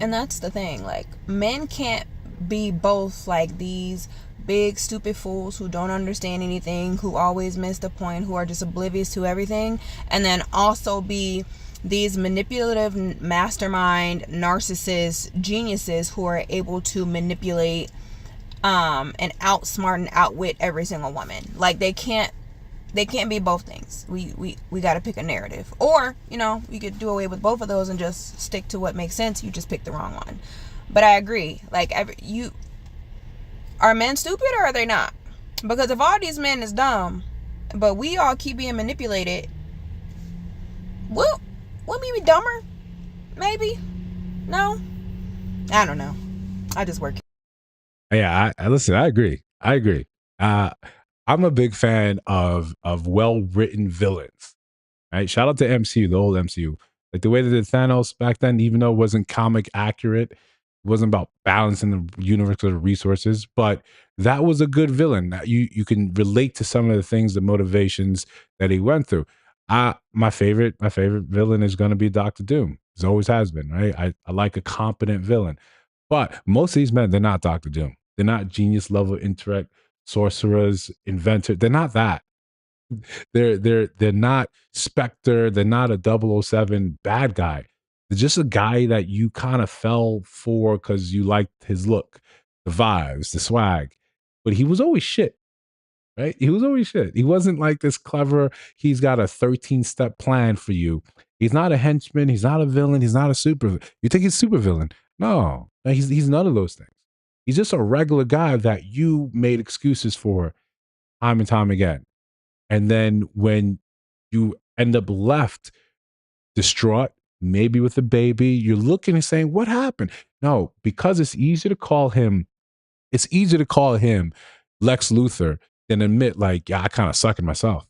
And that's the thing, like, men can't be both like these big stupid fools who don't understand anything, who always miss the point, who are just oblivious to everything, and then also be these manipulative mastermind narcissist geniuses who are able to manipulate and outsmart and outwit every single woman. Like, they can't be both things. We got to pick a narrative, or you could do away with both of those and just stick to what makes sense. You just picked the wrong one. But I agree, like, are men stupid or are they not? Because if all these men is dumb but we all keep being manipulated, will we be dumber? Maybe. No, I don't know. I just work. Yeah, I listen, I agree. I'm a big fan of well-written villains. Right? Shout out to MCU, the old MCU. Like the way they did Thanos back then, even though it wasn't comic accurate, it wasn't about balancing the universe of resources, but that was a good villain. You can relate to some of the things, the motivations that he went through. My favorite villain is going to be Doctor Doom. It always has been, right? I like a competent villain. But most of these men, they're not Doctor Doom. They're not genius level intellect, sorcerers, inventor. They're not that. They're not Spectre. They're not a 007 bad guy. They're just a guy that you kind of fell for because you liked his look, the vibes, the swag. But he was always shit, right? He was always shit. He wasn't like this clever, he's got a 13-step plan for you. He's not a henchman. He's not a villain. He's not a super. You think he's super villain? No, he's none of those things. He's just a regular guy that you made excuses for time and time again. And then when you end up left distraught, maybe with a baby, you're looking and saying, what happened? No, because it's easier to call him Lex Luthor than admit, like, yeah, I kind of suck at myself.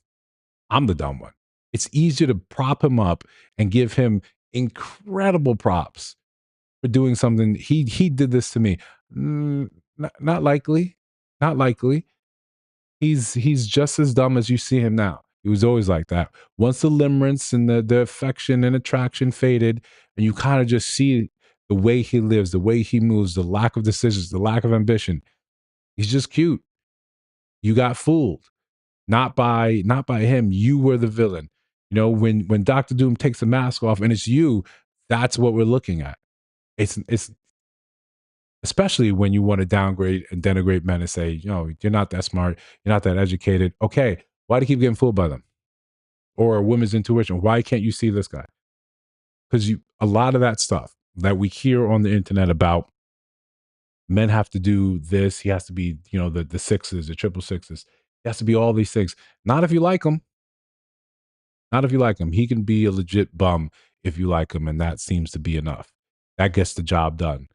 I'm the dumb one. It's easier to prop him up and give him incredible props for doing something. He did this to me. Not likely. Not likely. He's just as dumb as you see him now. He was always like that. Once the limerence and the affection and attraction faded, and you kind of just see the way he lives, the way he moves, the lack of decisions, the lack of ambition. He's just cute. You got fooled. Not by him. You were the villain. When Dr. Doom takes the mask off and it's you, that's what we're looking at. It's especially when you want to downgrade and denigrate men and say, you're not that smart, you're not that educated. Okay, why do you keep getting fooled by them? Or a woman's intuition? Why can't you see this guy? Because a lot of that stuff that we hear on the internet about men have to do this, he has to be, the sixes, the triple sixes, he has to be all these things. Not if you like him. Not if you like him. He can be a legit bum if you like him, and that seems to be enough. That gets the job done.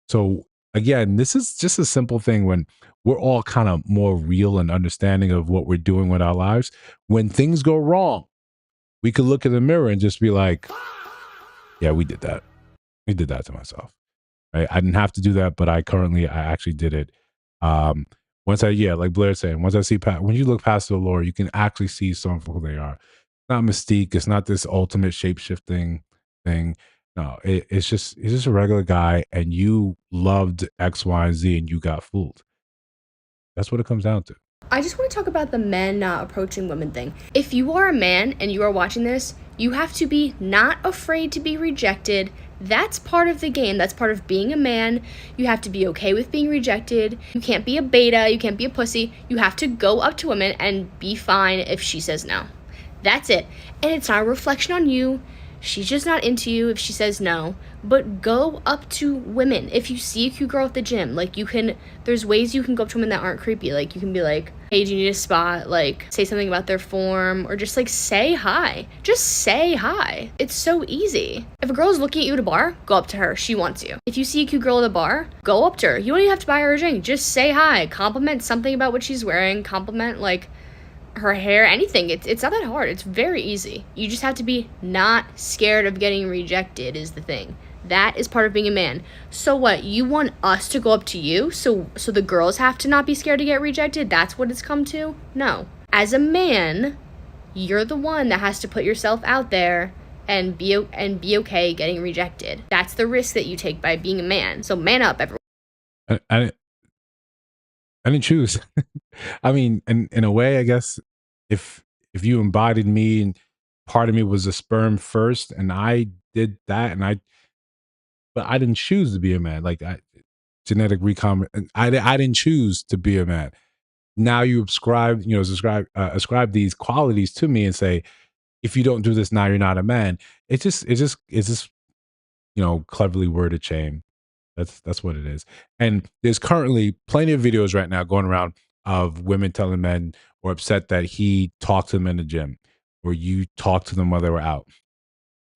So again, this is just a simple thing when we're all kind of more real and understanding of what we're doing with our lives. When things go wrong, we could look in the mirror and just be like, yeah, we did that. We did that to myself. Right? I didn't have to do that, but I actually did it. Once like Blair's saying, once I see when you look past the allure, you can actually see some of who they are. It's not mystique. It's not this ultimate shape shifting thing. No, it's just a regular guy, and you loved X, Y, and Z, and you got fooled. That's what it comes down to. I just want to talk about the men not approaching women thing. If you are a man and you are watching this, you have to be not afraid to be rejected. That's part of the game. That's part of being a man. You have to be okay with being rejected. You can't be a beta. You can't be a pussy. You have to go up to women and be fine if she says no. That's it. And it's not a reflection on you. She's just not into you if she says no. But go up to women. If you see a cute girl at the gym, there's ways you can go up to women that aren't creepy. Like, you can be like, hey, do you need a spot? Like, say something about their form, or just say hi. Just say hi. It's so easy. If a girl's looking at you at a bar, go up to her. She wants you. If you see a cute girl at a bar, go up to her. You don't even have to buy her a drink. Just say hi. Compliment something about what she's wearing. Compliment, her hair, anything. It's not that hard. It's very easy. You just have to be not scared of getting rejected is the thing. That is part of being a man. So what? You want us to go up to you so the girls have to not be scared to get rejected? That's what it's come to? No. As a man, you're the one that has to put yourself out there and be okay getting rejected. That's the risk that you take by being a man. So man up, everyone. I didn't choose. I mean, in a way, I guess if you embodied me and part of me was a sperm first, and I did that, but I didn't choose to be a man. Genetic recombination. I didn't choose to be a man. Now you ascribe these qualities to me and say, if you don't do this now, you're not a man. It's just cleverly worded shame. That's what it is. And there's currently plenty of videos right now going around of women telling men or upset that he talked to them in the gym, or you talked to them while they were out.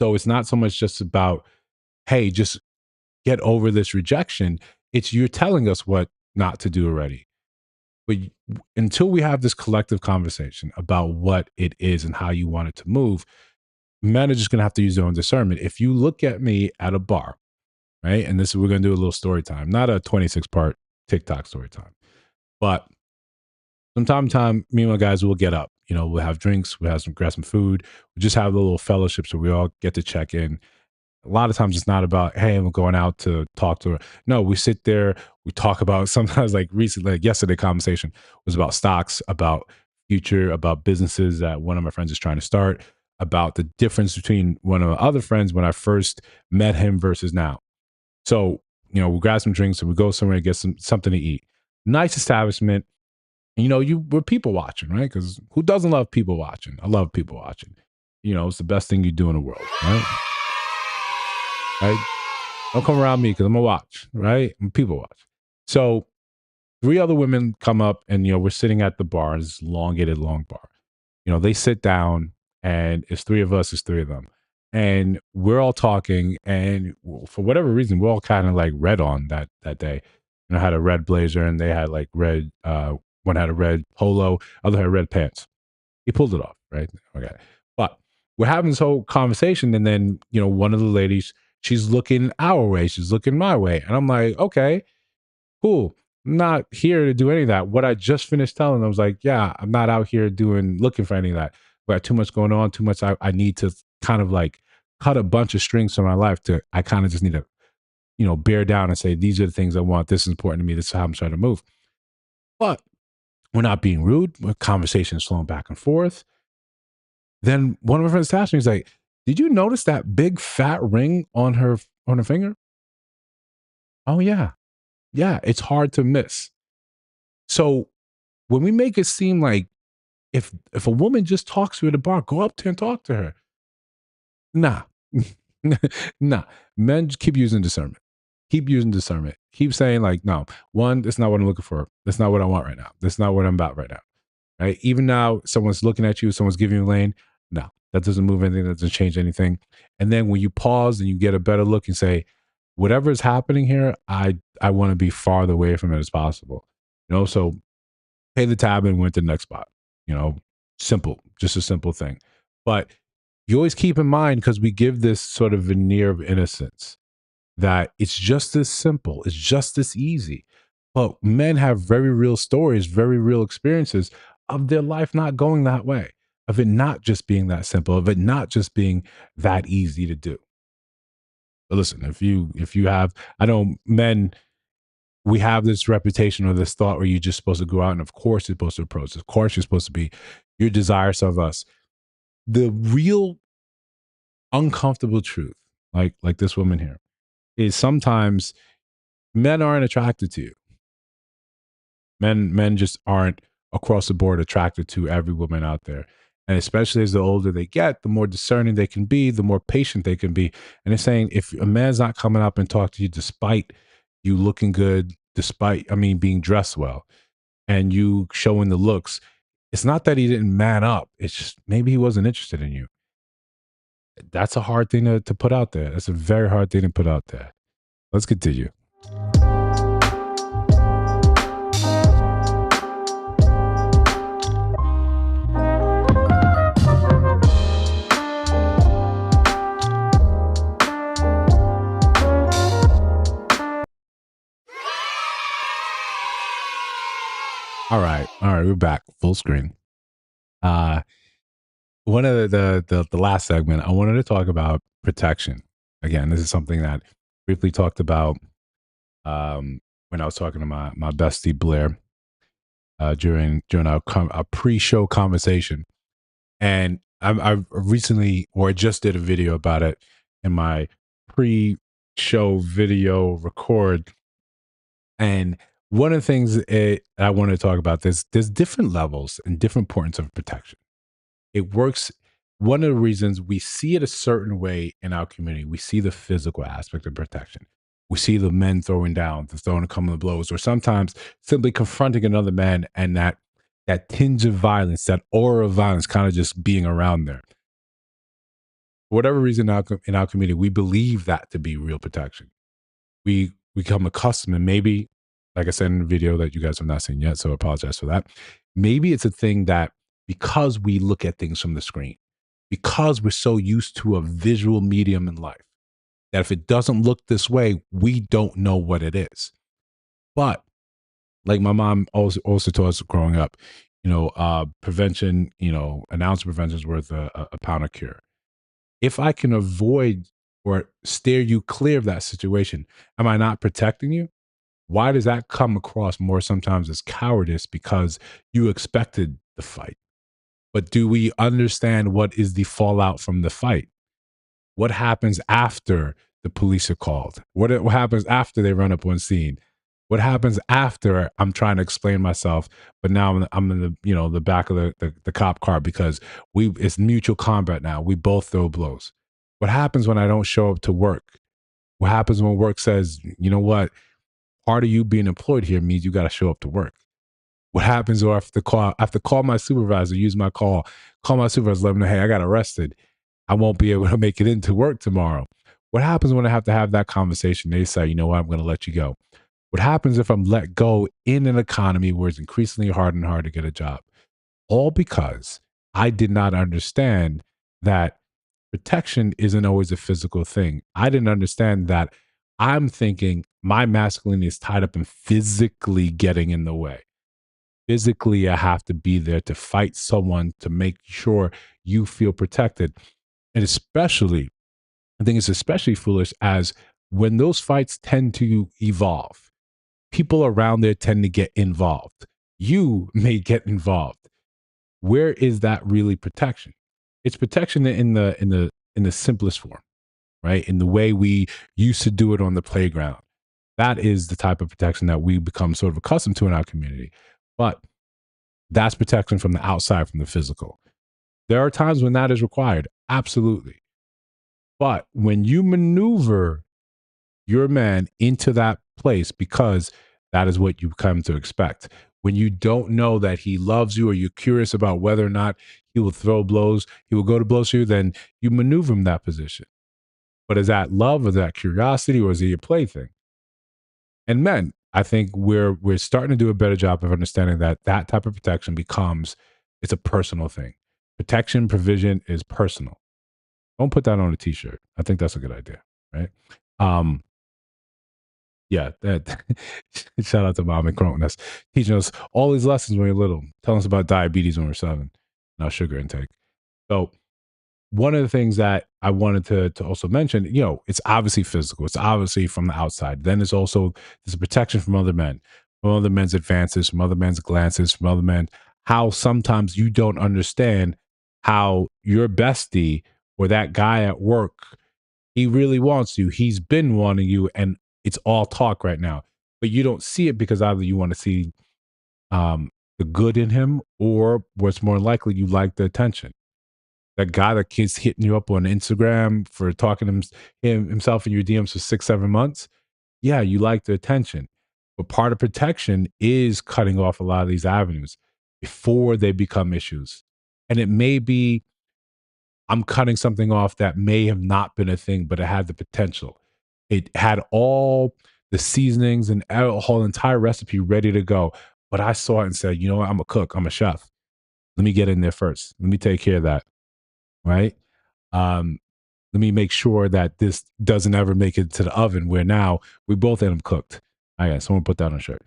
So it's not so much just about, hey, just get over this rejection. It's you're telling us what not to do already. But until we have this collective conversation about what it is and how you want it to move, men are just going to have to use their own discernment. If you look at me at a bar, right? And we're going to do a little story time, not a 26-part TikTok story time, but from time to time, me and my guys will get up, we'll have drinks, we'll grab some food, we'll just have a little fellowship so we all get to check in. A lot of times it's not about, hey, I'm going out to talk to her. No, we sit there, we talk about sometimes recently, yesterday conversation was about stocks, about future, about businesses that one of my friends is trying to start, about the difference between one of my other friends when I first met him versus now. So, we grab some drinks and we go somewhere and get something to eat. Nice establishment. We're people watching, right? Because who doesn't love people watching? I love people watching. It's the best thing you do in the world, right? Right? Don't come around me because I'm going to watch, right? I'm people watch. So 3 other women come up and, we're sitting at the bar, this elongated long bar. They sit down and it's 3 of us, it's 3 of them. And we're all talking, and for whatever reason, we're all kind of red on that day. I had a red blazer and they had red, one had a red polo, other had red pants. He pulled it off, right? Okay. But we're having this whole conversation, and then, one of the ladies, she's looking our way, she's looking my way. And I'm like, okay, cool. I'm not here to do any of that. What I just finished telling them, I was like, yeah, I'm not out here looking for any of that. We got too much going on, too much. I need to kind of cut a bunch of strings from my life I kind of just need to, bear down and say, these are the things I want. This is important to me. This is how I'm trying to move. But we're not being rude. Our conversation is flowing back and forth. Then one of my friends asked me, he's like, did you notice that big fat ring on her finger? Oh, yeah. Yeah, it's hard to miss. So when we make it seem like if a woman just talks to you at a bar, go up to her and talk to her. Nah. Nah. Men just keep using discernment. Keep using discernment. Keep saying, like, no, one, that's not what I'm looking for. That's not what I want right now. That's not what I'm about right now. Right? Even now, someone's looking at you, someone's giving you a lane. No, that doesn't move anything, that doesn't change anything. And then when you pause and you get a better look and say, whatever is happening here, I want to be farther away from it as possible. So pay the tab and went to the next spot. Simple, just a simple thing. But you always keep in mind, because we give this sort of veneer of innocence, that it's just this simple, it's just this easy. But men have very real stories, very real experiences of their life not going that way, of it not just being that simple, of it not just being that easy to do. But listen, if you have, I know men, we have this reputation or this thought where you're just supposed to go out and of course you're supposed to approach. Of course you're supposed to be, you're desirous of us. The real uncomfortable truth, like this woman here, is sometimes men aren't attracted to you. Men just aren't across the board attracted to every woman out there. And especially as the older they get, the more discerning they can be, the more patient they can be. And it's saying, if a man's not coming up and talk to you despite you looking good, being dressed well, and you showing the looks, it's not that he didn't man up. It's just maybe he wasn't interested in you. That's a hard thing to put out there. That's a very hard thing to put out there. Let's continue. All right, we're back full screen. One of the last segment, I wanted to talk about protection. Again, this is something that briefly talked about when I was talking to my bestie Blair during our pre-show conversation, and I recently, or I just did a video about it in my pre-show video record. And one of the things I want to talk about, there's different levels and different importance of protection. It works. One of the reasons we see it a certain way in our community, we see the physical aspect of protection. We see the men throwing down, the throwing a couple of blows, or sometimes simply confronting another man, and that tinge of violence, that aura of violence, kind of just being around there. For whatever reason, in our community, we believe that to be real protection. We become accustomed, and maybe, like I said in the video that you guys have not seen yet, so I apologize for that. Maybe it's a thing that, because we look at things from the screen, because we're so used to a visual medium in life, that if it doesn't look this way, we don't know what it is. But like my mom also told us growing up, prevention, an ounce of prevention is worth a pound of cure. If I can avoid or steer you clear of that situation, am I not protecting you? Why does that come across more sometimes as cowardice? Because you expected the fight. But do we understand what is the fallout from the fight? What happens after the police are called? What happens after they run up on scene? What happens after I'm trying to explain myself, but now I'm in the back of the cop car because it's mutual combat now. We both throw blows. What happens when I don't show up to work? What happens when work says, you know what? Part of you being employed here means you got to show up to work. What happens if I have to call my supervisor, use my call my supervisor, let them know, hey, I got arrested. I won't be able to make it into work tomorrow. What happens when I have to have that conversation? They say, you know what, I'm going to let you go. What happens if I'm let go in an economy where it's increasingly hard and hard to get a job? All because I did not understand that protection isn't always a physical thing. I didn't understand that I'm thinking my masculinity is tied up in physically getting in the way. Physically, I have to be there to fight someone to make sure you feel protected. And especially, I think it's especially foolish as when those fights tend to evolve, people around there tend to get involved. You may get involved. Where is that really protection? It's protection in the simplest form, right? In the way we used to do it on the playground. That is the type of protection that we become sort of accustomed to in our community. But that's protection from the outside, from the physical. There are times when that is required, absolutely. But when you maneuver your man into that place because that is what you come to expect, when you don't know that he loves you or you're curious about whether or not he will throw blows, he will go to blows to you, then you maneuver him that position. But is that love, or is that curiosity, or is it a plaything? And men, I think we're starting to do a better job of understanding that that type of protection becomes, it's a personal thing. Protection, provision is personal. Don't put that on a t-shirt. I think that's a good idea, right? Um, yeah, that shout out to Mom and Croton. That's teaching us all these lessons when we we're little. Telling us about diabetes when we we're 7, and our sugar intake. So one of the things that I wanted to also mention, it's obviously physical. It's obviously from the outside. Then there's also there's a protection from other men, from other men's advances, from other men's glances, from other men. How sometimes you don't understand how your bestie or that guy at work, he really wants you. He's been wanting you, and it's all talk right now. But you don't see it because either you want to see um, the good in him, or what's more likely, you like the attention. That guy that keeps hitting you up on Instagram for talking to himself in your DMs for 6, 7 months. Yeah, you like the attention. But part of protection is cutting off a lot of these avenues before they become issues. And it may be I'm cutting something off that may have not been a thing, but it had the potential. It had all the seasonings and a whole entire recipe ready to go. But I saw it and said, you know what? I'm a cook, I'm a chef. Let me get in there first. Let me take care of that. Right. Um, let me make sure that this doesn't ever make it to the oven where now we both end up cooked. I got someone put that on a shirt.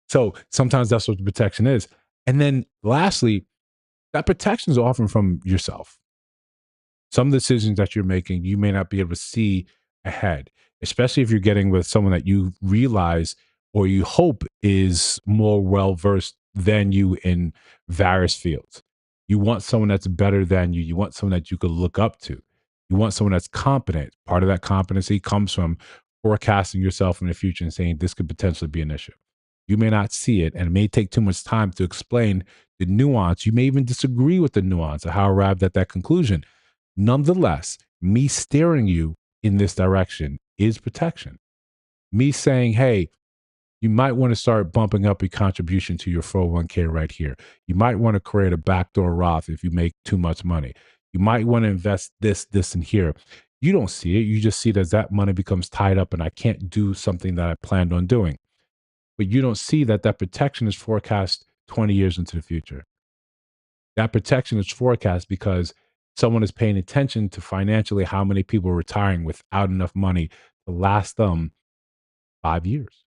So sometimes that's what the protection is. And then lastly, that protection is often from yourself. Some decisions that you're making, you may not be able to see ahead, especially if you're getting with someone that you realize or you hope is more well versed than you in various fields. You want someone that's better than you. You want someone that you could look up to. You want someone that's competent. Part of that competency comes from forecasting yourself in the future and saying this could potentially be an issue. You may not see it, and it may take too much time to explain the nuance. You may even disagree with the nuance of how I arrived at that conclusion. Nonetheless, me steering you in this direction is protection. Me saying, hey, you might want to start bumping up your contribution to your 401k right here. You might want to create a backdoor Roth if you make too much money. You might want to invest this, and here. You don't see it. You just see it as that money becomes tied up and I can't do something that I planned on doing. But you don't see that that protection is forecast 20 years into the future. That protection is forecast because someone is paying attention to financially how many people are retiring without enough money to last them 5 years.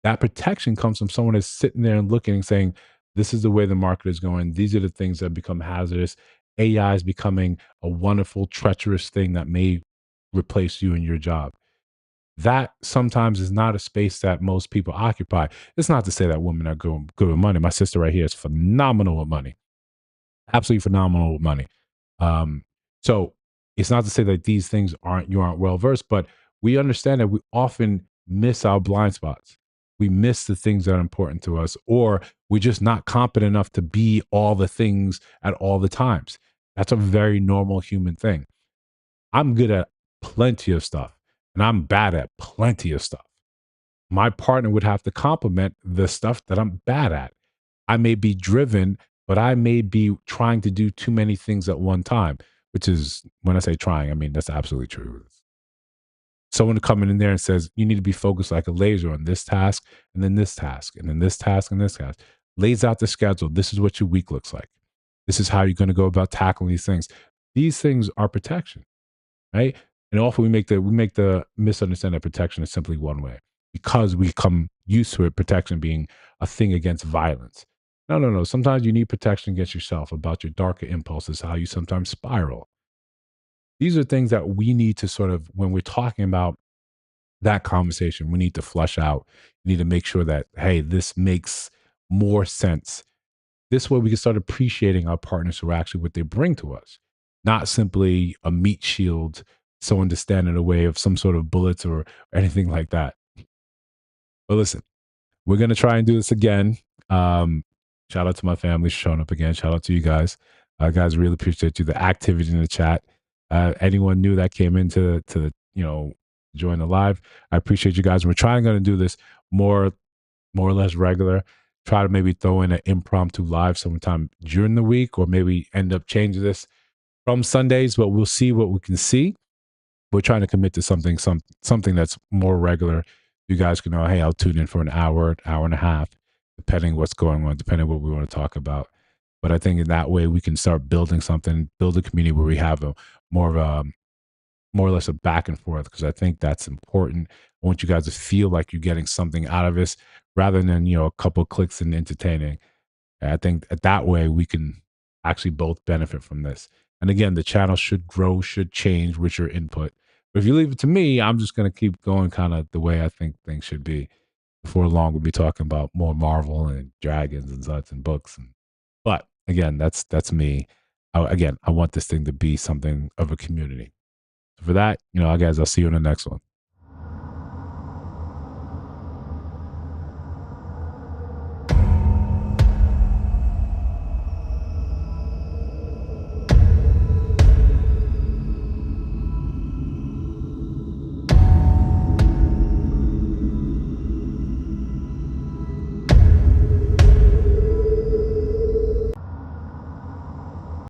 That protection comes from someone that's sitting there and looking and saying, this is the way the market is going. These are the things that become hazardous. AI is becoming a wonderful, treacherous thing that may replace you in your job. That sometimes is not a space that most people occupy. It's not to say that women are good with money. My sister right here is phenomenal with money, absolutely phenomenal with money. Um, so it's not to say that these things you aren't well versed, but we understand that we often miss our blind spots. We miss the things that are important to us, or we're just not competent enough to be all the things at all the times. That's a very normal human thing. I'm good at plenty of stuff, and I'm bad at plenty of stuff. My partner would have to complement the stuff that I'm bad at. I may be driven, but I may be trying to do too many things at one time, which is when I say trying, I mean, that's absolutely true. Someone coming in there and says, you need to be focused like a laser on this task, and then this task, and then this task, and this task. Lays out the schedule. This is what your week looks like. This is how you're going to go about tackling these things. These things are protection, right? And often we make the misunderstanding that protection is simply one way because we come used to it, protection being a thing against violence. No, no, no. Sometimes you need protection against yourself, about your darker impulses, how you sometimes spiral. These are things that we need to sort of, when we're talking about that conversation, we need to flush out. We need to make sure that, hey, this makes more sense. This way we can start appreciating our partners who are actually what they bring to us, not simply a meat shield someone to stand in the way of some sort of bullets or anything like that. But listen, we're gonna try and do this again. Shout out to my family showing up again. Shout out to you guys. Guys, really appreciate you. The activity in the chat. Anyone new that came into join the live, I appreciate you guys. We're trying to do this more or less regular. Try to maybe throw in an impromptu live sometime during the week, or maybe end up changing this from Sundays. But we'll see what we can see. We're trying to commit to something that's more regular. You guys can know, hey, I'll tune in for an hour and a half, depending what's going on, depending what we want to talk about. But I think in that way we can start building something, build a community where we have more or less a back and forth, because I think that's important. I want you guys to feel like you're getting something out of this rather than, a couple of clicks and entertaining. And I think that way we can actually both benefit from this. And again, the channel should grow, should change with your input. But if you leave it to me, I'm just going to keep going kind of the way I think things should be. Before long, we'll be talking about more Marvel and dragons and such and books. But again, that's me. I want this thing to be something of a community. So for that, guys, I'll see you in the next one.